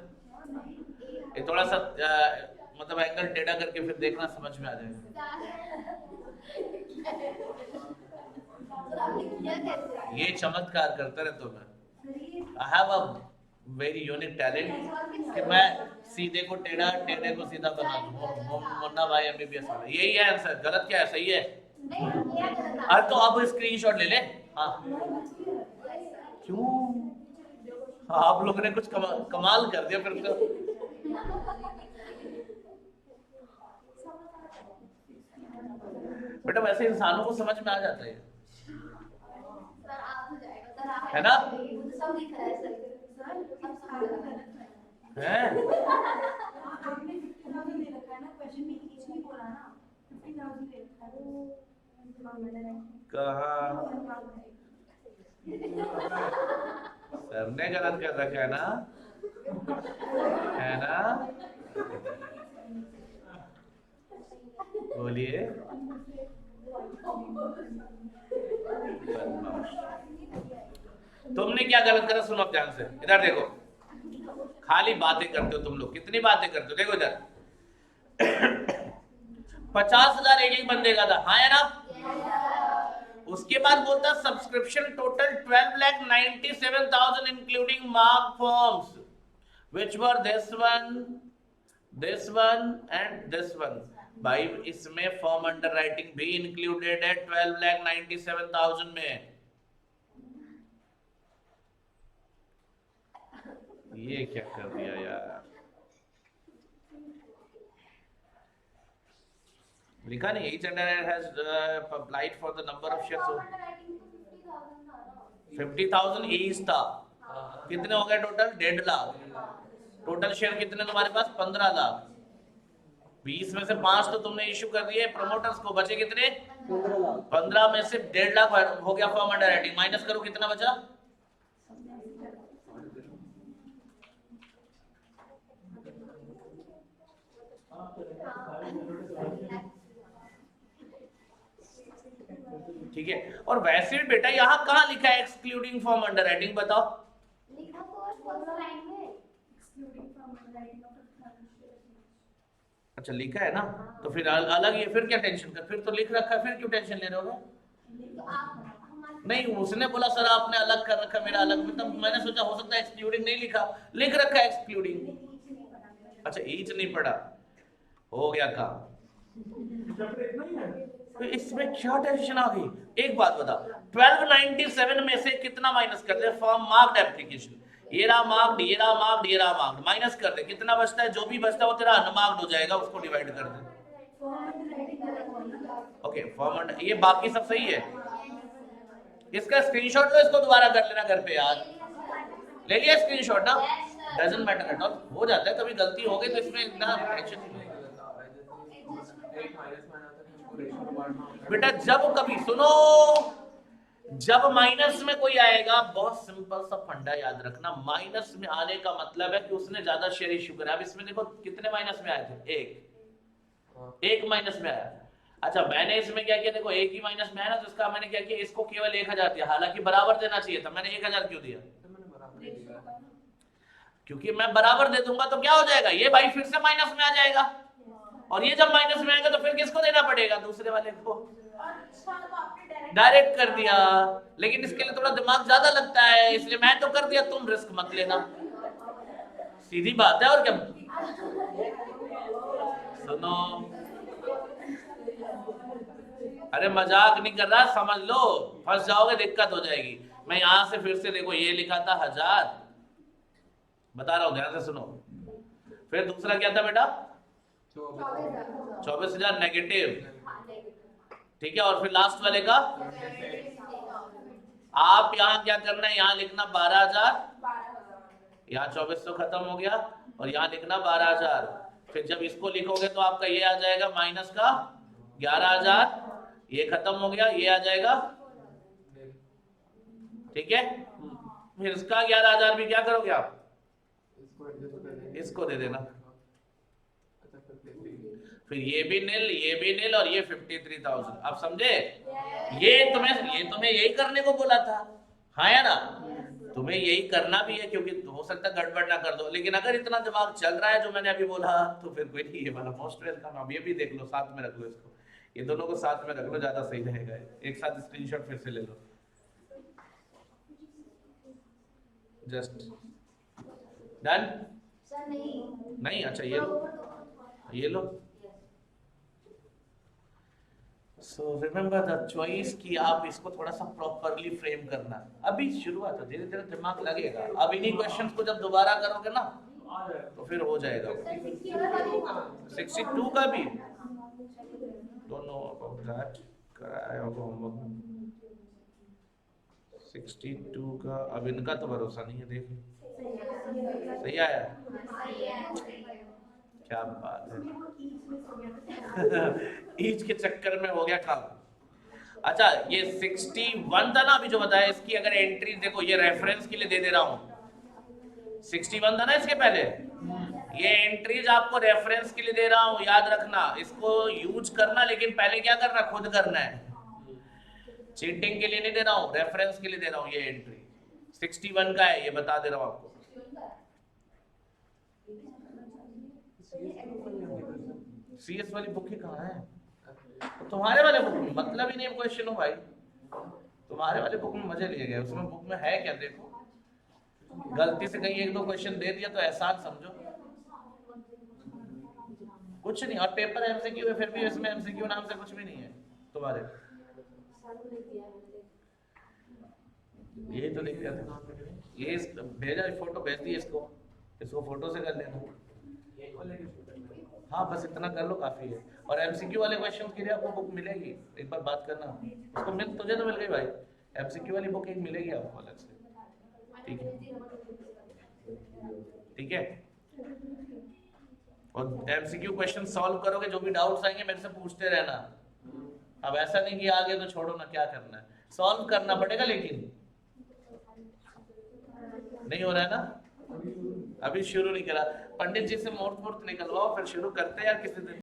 ये थोड़ा सा मतलब एंगल टेढ़ा करके फिर देखना, समझ में आ जाएगा। ये चमत्कार करता रहता हूँ मैं। I have a very unique talent कि मैं सीधे को टेढ़ा, टेढ़े को सीधा बना दूं। मुन्ना भाई एमबीबीएस वाला, यही है आंसर। गलत क्या है? सही है। अरे तो आप स्क्रीनशॉट ले ले। हाँ क्यों? आप लोगों ने कुछ कमाल कर दिया फिर तो। बेटा वैसे इंसानों को समझ में आ जाता है ना? है कहा सर ने गलत कर रखा है ना? है ना? बोलिए। तुमने क्या गलत करा? सुनो अब ध्यान से, इधर देखो। खाली बातें करते हो तुम लोग, कितनी बातें करते हो? देखो इधर 50,000 एक बंदे का था, हाँ है ना? उसके बाद बोलता subscription total 12,97,000 including mark forms which were this one and this one. भाई इसमें फॉर्म अंडर राइटिंग भी इंक्लूडेड है 12,97,000 में। ये क्या कर दिया यार? लिखा नहीं each underwriter has applied for the number of shares 50,000 each था। कितने हो गए टोटल? 1.5 लाख। टोटल शेयर कितने तुम्हारे पास? 15 लाख। 20 में से 5 तो तुमने इश्यू कर दिए प्रमोटर्स को, बचे कितने? 15 में से 1.5 लाख हो गया फॉर्म अंडर राइटिंग। माइनस करो कितना बचा? ठीक है। और वैसे भी बेटा यहाँ कहाँ लिखा है एक्सक्लूडिंग फॉर्म अंडर राइटिंग? बताओ। अच्छा लिखा है ना, तो फिर अलग ये, फिर क्या टेंशन कर? फिर तो लिख रखा है, फिर क्यों टेंशन ले रहे हो? नहीं उसने बोला सर आपने अलग कर रखा, मेरा अलग, मतलब मैंने सोचा हो सकता है एक्सक्लूडिंग नहीं लिखा, लिख रखा है एक्सक्लूडिंग। अच्छा ईच नहीं पढ़ा, हो गया काम। तो इसमें क्या टेंशन आ गई? एक बात बता, 1297 में से कितना माइनस कर दे? फॉर्म मार्क्ड एप्लीकेशन, ये रहा मार्क्ड, ये रहा मार्क्ड, ये रहा मार्क्ड, माइनस कर दे, कितना बचता है? जो भी बचता है वो तेरा अनमार्क्ड हो जाएगा, उसको डिवाइड कर दे। ओके फॉर्म, ये बाकी सब सही है। इसका स्क्रीनशॉट लो, इसको दोबारा कर लेना घर पे यार। ले लिया स्क्रीनशॉट ना? डजंट मैटर एट ऑल, हो जाता है कभी गलती हो गई तो इसमें इतना टेंशन नहीं। बेटा जब कभी सुनो, जब माइनस में कोई आएगा, बहुत सिंपल सा फंडा याद रखना, माइनस में आने का मतलब है कि उसने ज्यादा शेयर इश्यू करा। अब इसमें देखो कितने माइनस में आए थे? एक माइनस में आया। अच्छा मैंने इसमें क्या किया? देखो एक ही माइनस में आया ना, तो इसका मैंने क्या किया? इसको केवल 1,000 दिया, हालांकि बराबर देना चाहिए था। मैंने 1,000 क्यों दिया? क्योंकि मैं बराबर दे दूंगा तो क्या हो जाएगा? ये भाई फिर से माइनस में आ जाएगा, और ये जब माइनस में आएगा तो फिर किसको देना पड़ेगा? दूसरे वाले को। डायरेक्ट कर दिया, लेकिन इसके लिए थोड़ा दिमाग ज्यादा लगता है, इसलिए मैं तो कर दिया, तुम रिस्क मत लेना। सीधी बात है, और क्या। सुनो, अरे मजाक नहीं कर रहा, समझ लो, फंस जाओगे, दिक्कत हो जाएगी। मैं यहां से फिर से देखो, ये लिखा था 1000, बता रहा हूं ध्यान से सुनो। फिर दूसरा क्या था बेटा? 24,000 24,000 नेगेटिव, ठीक है। और फिर लास्ट वाले का आप यहाँ क्या करना है, यहाँ लिखना 12,000, यहाँ 2400 खत्म हो गया और यहाँ लिखना 12,000। फिर जब इसको लिखोगे तो आपका ये आ जाएगा माइनस का 11,000, ये खत्म हो गया, ये आ जाएगा, ठीक है। फिर इसका 11,000 भी क्या करोगे आप, इसको दे देना। फिर ये भी नील और ये 53,000। आप समझे? ये तुम्हें यही करने को बोला था, हाँ या ना? तुम्हें यही करना भी है, क्योंकि हो सकता है गड़बड़ ना कर दो, लेकिन अगर इतना दिमाग चल रहा है जो मैंने अभी बोला तो फिर कोई नहीं, ये वाला मोस्ट वेलकम। अब ये भी देख लो, साथ में रख लो इसको, ये दोनों को साथ में रख लो, ज्यादा सही रहेगा। एक साथ स्क्रीनशॉट फिर से ले लो, जस्ट डन। नहीं, अच्छा ये लो। सो रिमेम्बर द चॉइस कि आप इसको थोड़ा सा प्रॉपरली फ्रेम करना। अभी शुरुआत है, धीरे धीरे दिमाग लगेगा। अब इन्हीं क्वेश्चंस को जब दोबारा करोगे ना तो फिर हो जाएगा। 62 का भी डोंट नो अबाउट दैट, कराया होगा होमवर्क। 62 का अब इनका तो भरोसा नहीं है, देख सही आया, क्या बात है। ईच के चक्कर में हो गया काम। अच्छा, ये 61 था ना अभी जो बताया, इसकी अगर एंट्री देखो, ये रेफरेंस के लिए दे रहा हूं। 61 था ना इसके पहले, ये एंट्रीज आपको रेफरेंस के लिए दे रहा हूं, याद रखना। इसको यूज करना, लेकिन पहले क्या करना, खुद करना है। चीटिंग के लिए नहीं दे रहा हूं, रेफरेंस के लिए दे रहा हूं। ये एंट्री 61 का है, ये बता दे रहा हूं आपको। सीएस वाली बुक ही कहाँ है? तो तुम्हारे वाले बुक में मतलब ही नहीं है क्वेश्चन हो भाई। तुम्हारे वाले बुक में मजे लिए गए, उसमें बुक में है क्या देखो। गलती से कहीं एक दो क्वेश्चन दे दिया तो एहसान समझो, कुछ नहीं। और पेपर एमसीक्यू है, फिर भी इसमें एमसीक्यू नाम से कुछ भी नहीं है तुम्हारे। यही तो लिख दिया था, ये भेजा, फोटो भेज दी इसको फोटो से कर लेना। हाँ, बस इतना कर लो, काफी है। और एमसीक्यू वाले क्वेश्चन के लिए आपको बुक मिलेगी, एक बार बात करना उसको। तुझे तो मिल गई भाई, एमसीक्यू वाली बुक एक मिलेगी आपको अलग से, ठीक है? ठीक है। और एमसीक्यू क्वेश्चन सॉल्व करोगे, जो भी डाउट्स आएंगे मेरे से पूछते रहना। अब ऐसा नहीं कि आगे तो छोड़ो ना, क्या करना है, सॉल्व करना पड़ेगा। लेकिन नहीं हो रहा है ना, अभी शुरू नहीं करा। पंडित जी से मुहूर्त निकलवाओ, फिर शुरू करते हैं यार किसी दिन।